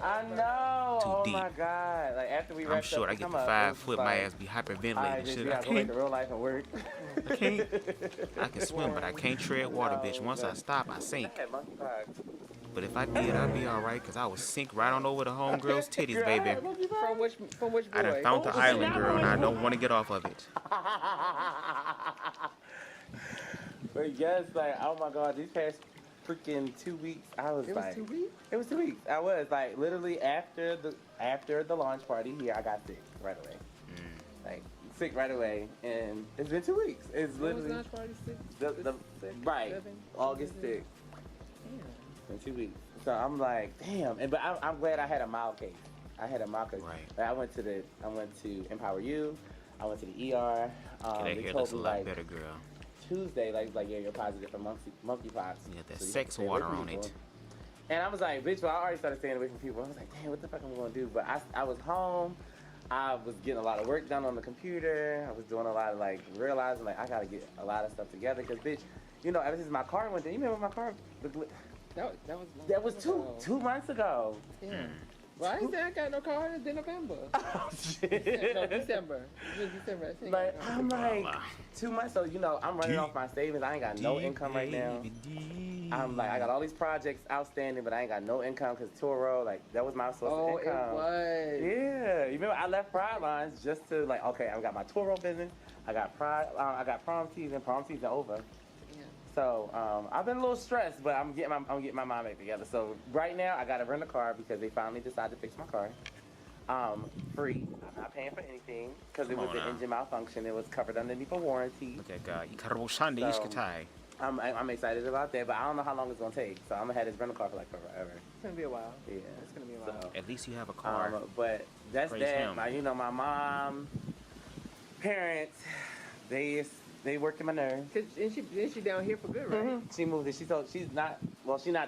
I know. Too Oh deep. my God. Like after we I'm wrapped short. up I to get come to up, 5 it was foot. like, My ass be hyperventilating and bitch, shit. we I gotta go back can't. to real life and work. I can't. I can swim, but I can't tread water, bitch. Once I stop, I sink. I had monkeypox. But if I did, I'd be all right because I would sink right on over the homegirl's titties, baby. From which boy? I done found the island, girl, and I don't want to get off of it. But yes, like, oh my God, these past freaking 2 weeks, I was It like, was 2 weeks? It was 2 weeks. I was like, literally after the launch party here, I got sick right away. Like, sick right away, and it's been 2 weeks. It's literally launch party 6? right, 7? August 6th. In 2 weeks. So I'm like, damn. But I'm glad I had a mild case. I had a mild case. Right. Like, I went to Empower You. I went to the ER. That hair looks a lot better, girl. Tuesday, like yeah, you're positive for monkeypox. You got that sex water on it. And I was like, bitch, well, I already started staying away from people. I was like, damn, what the fuck am I gonna do? But I was home. I was getting a lot of work done on the computer. I was doing a lot of like realizing like I gotta get a lot of stuff together because bitch, you know, ever since my car went down, you remember my car? That was 2 months ago. Yeah. Well, I ain't say I got no car. It's in November. Oh, shit. No, December. It was December. Like, I'm like, 2 months. So, you know, I'm running off my savings. I ain't got no income right now. I'm like, I got all these projects outstanding, but I ain't got no income because Toro, like, that was my source of income. Oh, it was. Yeah. You remember, I left Pride Lines just to, like, okay, I got my Toro business. I got prom season. Prom season over. So I've been a little stressed, but I'm getting my mind back together. So right now I gotta rent a car because they finally decided to fix my car. Free. I'm not paying for anything because it was an engine malfunction. It was covered underneath a warranty. Look at God. I'm excited about that, but I don't know how long it's gonna take. So I'm gonna have this rental car for like forever. It's gonna be a while. Yeah, it's gonna be a while. So, at least you have a car. But that's Praise that. him. You know, my mom, parents, they worked in my nerves. Is she down here for good, right? Mm-hmm. She moved it. She's not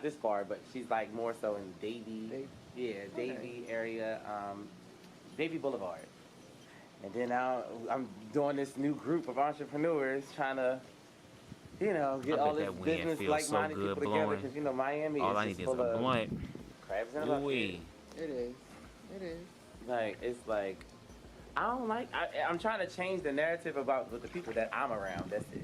this far, but she's like more so in Davie. Davie area, Davie Boulevard. And then now I'm doing this new group of entrepreneurs trying to, you know, get all this business like-minded people together because, you know, Miami all is I need is full a of blunt. crabs in a bucket. It is. Like, it's like, I'm trying to change the narrative about with the people that I'm around. That's it.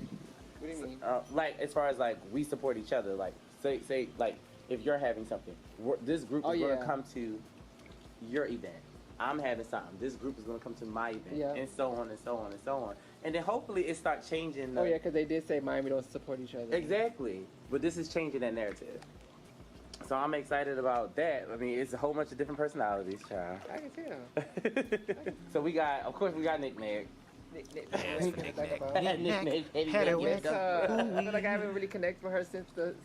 What do you mean? Like, as far as like we support each other. Like, say like if you're having something, this group is going to come to your event. I'm having something. This group is going to come to my event, and so on and so on and so on. And then hopefully it starts changing. Oh yeah, because they did say Miami don't support each other. Exactly, but this is changing that narrative. So I'm excited about that. I mean, it's a whole bunch of different personalities, child. I can tell. So we got Nick Nag. I feel like I haven't really connected with her since the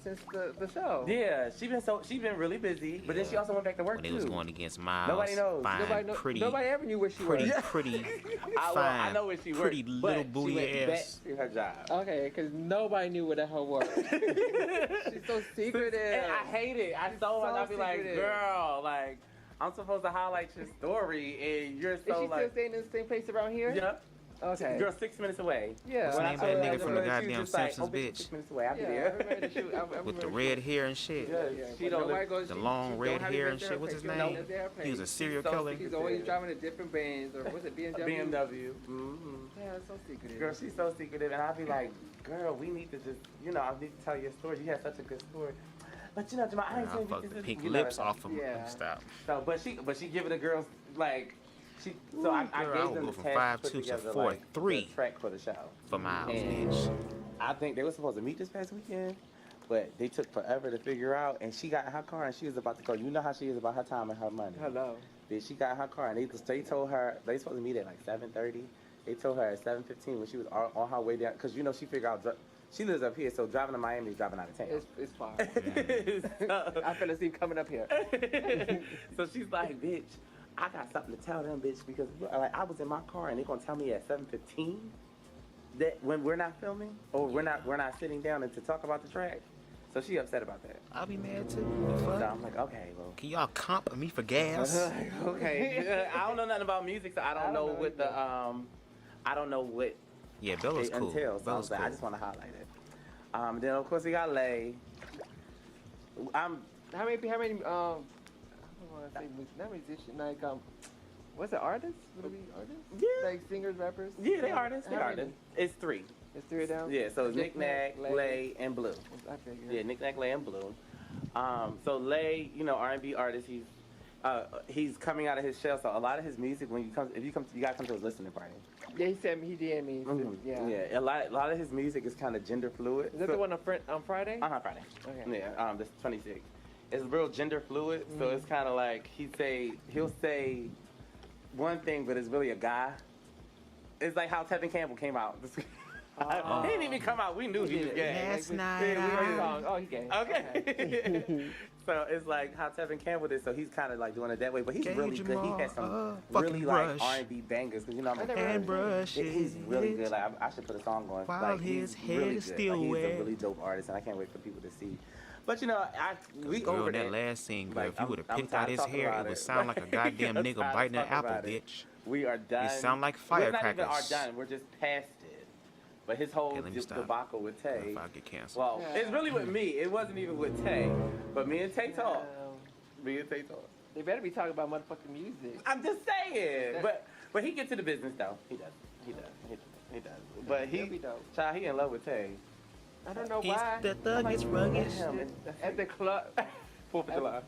show. Yeah, she been really busy, but then she also went back to work when too. It was going against Miles. Nobody knows. Nobody ever knew where she was. Pretty, I know where she worked. Pretty little booty she went ass. back to her job. Okay, because nobody knew where the hell was. She's so secretive. And I hate it. I so like, I'll be like, secretive. Girl, like, I'm supposed to highlight your story, and you're so Is she still staying in the same place around here? Yep. Okay. Girl, 6 minutes away. Yeah. What's the name of that nigga from the goddamn Simpsons, like, bitch? 6 minutes away. I'll be there. With the red hair and shit. She don't the long red hair and shit. What's his name? He was a serial killer. He's always driving a different Benz, or what's it, BMW? BMW. Yeah, it's so secretive. Girl, she's so secretive, and I'll be like, girl, we need to just, I need to tell your story. You have such a good story. But Jamal, I ain't saying fuck the pink lips off of stop. So, but she giving the girls like. I gave them the task to put together, 4-3 the track for the show. For Miles, bitch. I think they were supposed to meet this past weekend, but they took forever to figure out. And she got in her car and she was about to go. You know how she is about her time and her money. Hello. Bitch, she got in her car and they told her they supposed to meet at like 7:30. They told her at 7:15 when she was on her way down, because she figured out. She lives up here, so driving to Miami is driving out of town. It's far. I fell asleep coming up here. So she's like, bitch, I got something to tell them, bitch, because like I was in my car and they're gonna tell me at 7:15 that when we're not filming or we're not sitting down and to talk about the track. So she upset about that. I'll be mad too. So I'm like, okay, well. Can y'all comp me for gas? Okay. I don't know nothing about music, so I don't know what the I don't know what. Yeah, Bella's cool. Entails. So Bella's cool. I just want to highlight it. Then of course we got Lay. How many I don't want to say not musician, like what's it, artists? Would it be artists? Yeah. Like singers, rappers? Yeah, they artists. They artists. It's 3. It's 3 of them? Yeah, so it's Nick Nag, Lay, and Blue. I figured. Yeah, Nick Nag, Lay, and Blue. So Lay, you know, R&B artist, he's coming out of his shell. So a lot of his music, you gotta come to his listening party. Yeah, he said he did me. Yeah, a lot of his music is kind of gender fluid. Is that the one on Friday? Friday. Okay. Yeah, this 26. It's real gender fluid, so it's kind of like he'll say one thing, but it's really a guy. It's like how Tevin Campbell came out. He didn't even come out. We knew he was gay. Last night. Oh, he gay. Okay. So it's like how Tevin Campbell did. So he's kind of like doing it that way, but he's really good. He has some really like R&B bangers. Cause you know he's really good. Like I should put a song on. Like he's really good. Like, he's a really dope artist, and I can't wait for people to see. But you know, we over that last scene, girl. If you would have picked out his hair, it would sound like a goddamn nigga biting an apple, bitch. We are done. It sound like firecrackers. We're not even done. We're just past it. But his whole debacle with Tay. If I get canceled. Well, it's really with me. It wasn't even with Tay. But me and Tay talk. They better be talking about motherfucking music. I'm just saying. But he gets to the business though. He does. But child, he in love with Tay. I don't know why. The thug is rugged. At the club. 4th of July.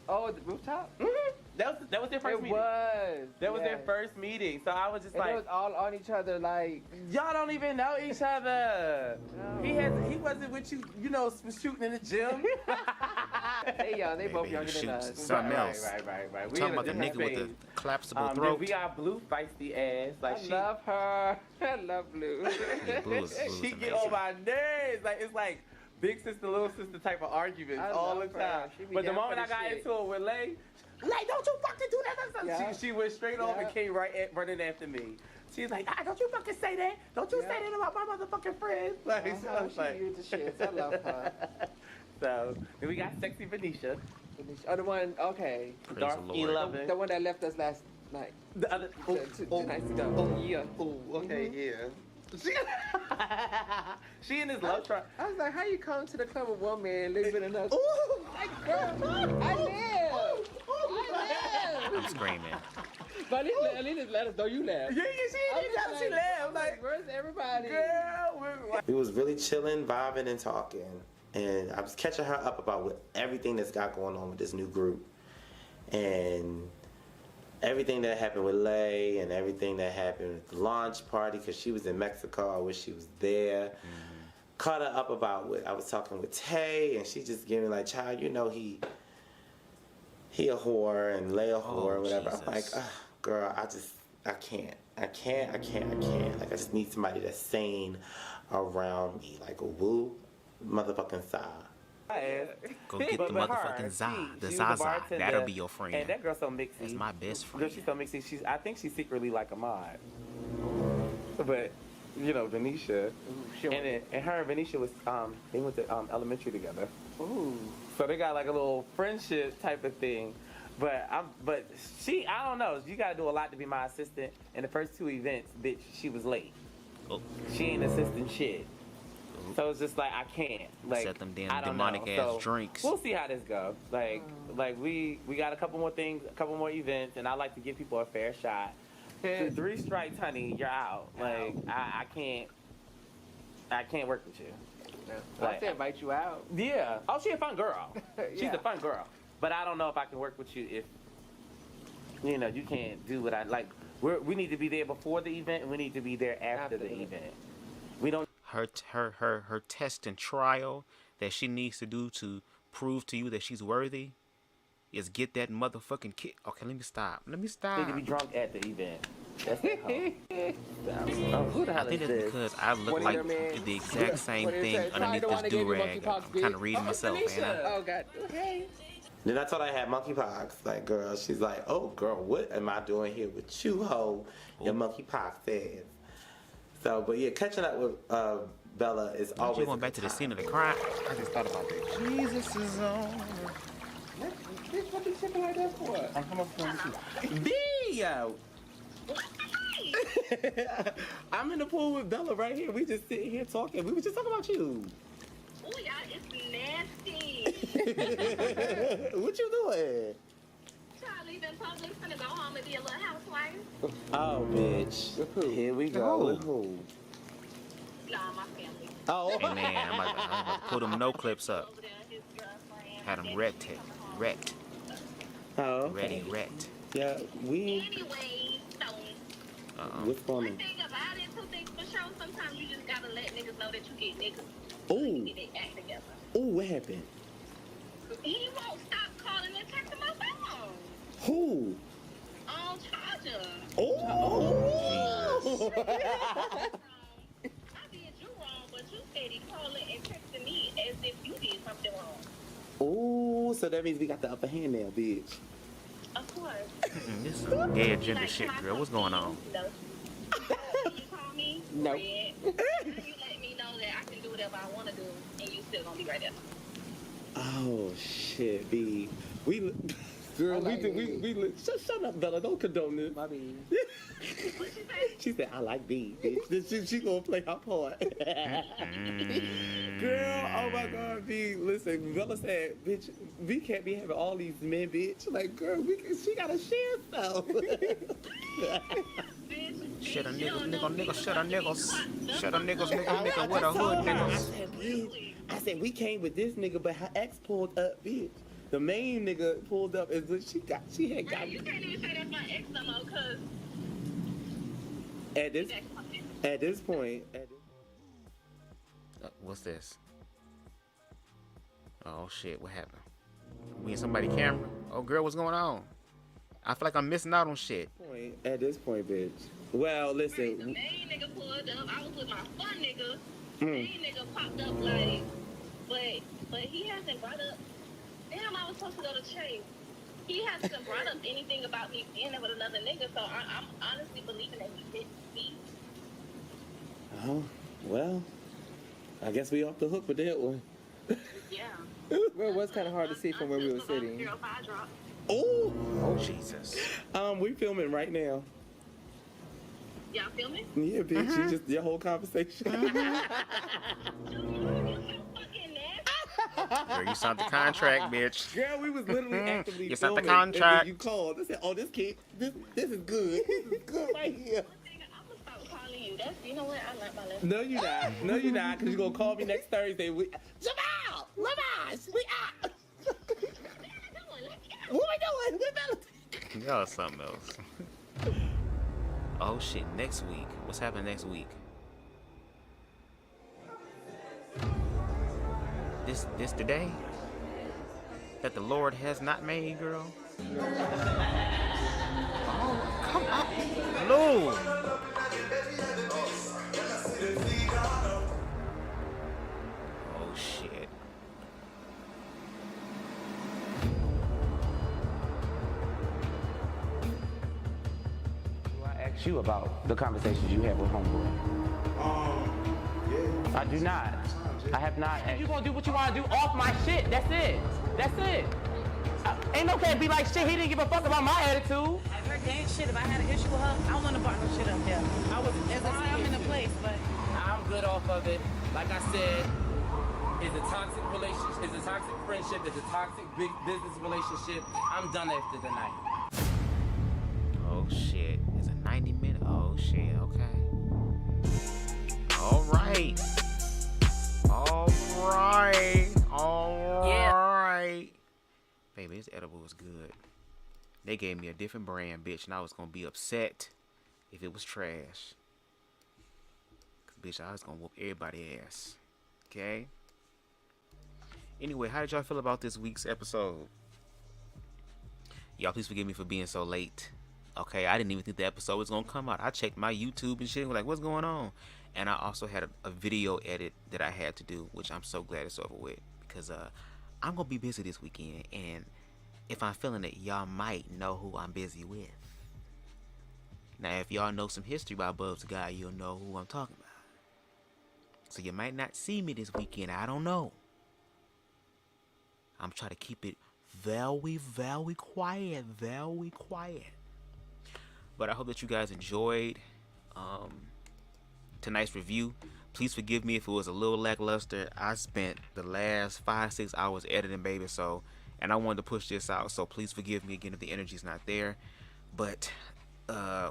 Oh, the rooftop? Mm-hmm. That was their first meeting. That was their first meeting. So I was just like, it was all on each other. Like y'all don't even know each other. No. He wasn't with you. You know, was shooting in the gym. They both younger than us. Something else. Right. We talking about the nigga with the collapsible throat. We got Blue feisty ass. Like I love her. I love Blue. Blue is she get on my nerves. Like it's like big sister, little sister type of arguments all the time. But the moment I got into it with Lay, don't you fucking do that. Yeah. She went straight off and came running after me. She's like, don't you fucking say that. Don't you say that about my motherfucking friends. Like, I love her. So, then we got Sexy Venetia. Oh, the one, okay. Dark 11. The one that left us last night. The other, two nights ago. Yeah. Oh, okay, yeah. She in his love triangle. I was like, how you come to the club with one man, live with another? Ooh, like, girl, I live. I'm screaming. But at least let us know you laugh. Yeah, she laughed. Like, where's everybody? Girl, we was really chilling, vibing, and talking. And I was catching her up about everything that's got going on with this new group. And everything that happened with Lay and everything that happened with the launch party, because she was in Mexico. I wish she was there. Mm-hmm. Caught her up about what I was talking with Tay, and she just gave me like, child, you know he a whore and Lay a whore or whatever. Jesus. I'm like, girl, I can't. Like, I just need somebody that's sane around me, like a woo motherfucking Za. Go get the motherfucking Za. The Zaza. That'll be your friend. And that girl's so mixy. That's my best friend. Girl, she's so mixy. I think she's secretly like a mod. But, you know, Venetia. And her and Venetia was, they went to elementary together. Ooh. So they got like a little friendship type of thing. But I don't know. You gotta do a lot to be my assistant. In the first 2 events, bitch, she was late. Oh. She ain't assisting shit. So it's just like I can't. Like, set them damn demonic ass drinks. We'll see how this goes. Like we got a couple more things, a couple more events, and I like to give people a fair shot. 3 strikes, honey, you're out. Like I can't work with you. Like, I said invite you out. Yeah. Oh, she's a fun girl. She's a fun girl. But I don't know if I can work with you if you can't do what I like. We need to be there before the event, and we need to be there after the event. We don't. Her test and trial that she needs to do to prove to you that she's worthy is get that motherfucking kid. Okay, let me stop. Need to be drunk at the event. That's the who the hell I think is it's this? because I look like the exact same thing underneath this do-rag. I'm kind of reading myself, man. Oh, God. Okay. Then I told her I had monkeypox. Like, girl, she's like, oh, girl, what am I doing here with you, ho? Your monkeypox ass. So, but yeah, catching up with Bella is always. You going back to the scene of the crime? I just thought about that. Jesus is on. Bitch, what you sipping like that for? I'm coming from yo. I'm in the pool with Bella right here. We just sitting here talking. We were just talking about you. Oh, y'all, it's nasty. What you doing? Charlie been public, finna go home and be a little housewife. Oh, bitch. Here we go. With who? Nah, my family. Oh. Hey, man, I'm about to put them no clips up. Over there, his girlfriend. Had them wrecked. Oh, okay. Ready, wrecked. Yeah, we. Anyway, so What's going one on? thing about it, two things for sure. Sometimes you just gotta let niggas know that you get niggas. Oh. Get they act together. Oh, what happened? He won't stop calling and texting my phone. Who? Charger. Oh. I did you wrong, but you said he calling and texting me as if you did something wrong. Oh, so that means we got the upper hand now, bitch. Of course. This is gay agenda shit, girl. What's going on? No. You call me? No. Red. You let me know that I can do whatever I want to do, and you still gonna be right there. Oh shit, B. We, girl, we shut up, Bella. Don't condone this. My B. She said, "I like B." Bitch. She gonna play her part. Girl, oh my God, B. Listen, Bella said, "Bitch, we can't be having all these men, bitch." Like, girl, she gotta share stuff. Shut a nigga, shut a niggas. Shut a nigga with a hood, niggas. I said, we came with this nigga, but her ex pulled up, bitch. The main nigga pulled up, and she had got. You can't even say that's my ex no more, cause at this point. What's this? Oh shit, what happened? We in somebody's camera? Oh girl, what's going on? I feel like I'm missing out on shit. At this point, bitch. Well, listen. the main nigga pulled up. I was with my fun nigga. Main nigga popped up like, but he hasn't brought up. Damn, I was supposed to go to Chase. He hasn't brought up anything about me being there with another nigga, so I'm honestly believing that he didn't see. Oh, well, I guess we off the hook with that one. Yeah. Well, it was kind of hard to see from where we were sitting. Oh, Jesus. We filming right now. Y'all filming? Yeah, bitch. You just your whole conversation. Girl, you signed the contract, bitch. Girl, we was literally actively you signed filming. the contract. You called. I said, "Oh, this kid, this is good. This is good right here." You know what? I like my lesson. No, you not. No, you not. Because you're going to call me next Thursday. Jamal! Lamaz! We out! What we doing? Y'all something else. Oh shit, next week. What's happening next week? This the day that the Lord has not made, girl. Oh, come on. Lord. Oh shit. I ask you about the conversations you had with homeboy. Yeah. I do not. I have not. You gonna do what you wanna do off my shit. That's it. That's it. Ain't no can't be like shit. He didn't give a fuck about my attitude. Her dance shit. If I had an issue with her, I wouldn't have brought no shit up there. I was I'm in the place, but I'm good off of it. Like I said, it's a toxic relationship. It's a toxic friendship. It's a toxic big business relationship. I'm done after tonight. Oh shit. It's a 90-minute. Oh shit. Okay. All right. Baby, this edible was good. They gave me a different brand, bitch, and I was gonna be upset if it was trash. Cause bitch, I was gonna whoop everybody's ass. Okay? Anyway, how did y'all feel about this week's episode? Y'all please forgive me for being so late. Okay, I didn't even think the episode was gonna come out. I checked my YouTube and shit, like, what's going on? And I also had a video edit that I had to do, which I'm so glad it's over with. Because I'm gonna be busy this weekend, and if I'm feeling it, y'all might know who I'm busy with. Now, if y'all know some history about BubzDaGawd, you'll know who I'm talking about. So you might not see me this weekend. I don't know. I'm trying to keep it very, very quiet. Very quiet. But I hope that you guys enjoyed tonight's review. Please forgive me if it was a little lackluster. I spent the last 5-6 hours editing, baby, and I wanted to push this out, so please forgive me again if the energy's not there. But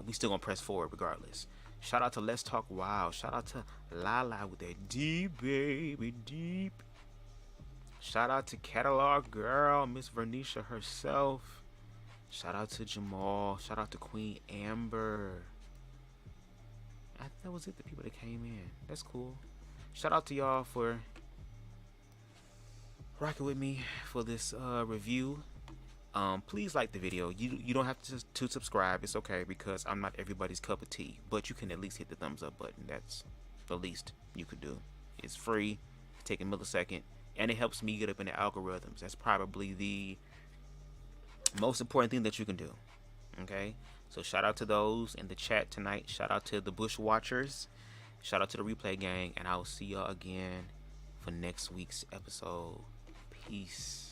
we still gonna press forward regardless. Shout out to Let's Talk Wild. Shout out to Lala with that deep, baby, deep. Shout out to Catalog Girl, Miss Vernisha herself. Shout out to Jamal. Shout out to Queen Amber. I think that was it, the people that came in. That's cool. Shout out to y'all for rocking with me for this review. Please like the video. You don't have to subscribe. It's okay, because I'm not everybody's cup of tea. But you can at least hit the thumbs up button. That's the least you could do. It's free. Take a millisecond. And it helps me get up in the algorithms. That's probably the most important thing that you can do. Okay? So shout out to those in the chat tonight. Shout out to the Bush Watchers. Shout out to the Replay Gang. And I will see y'all again for next week's episode. Peace.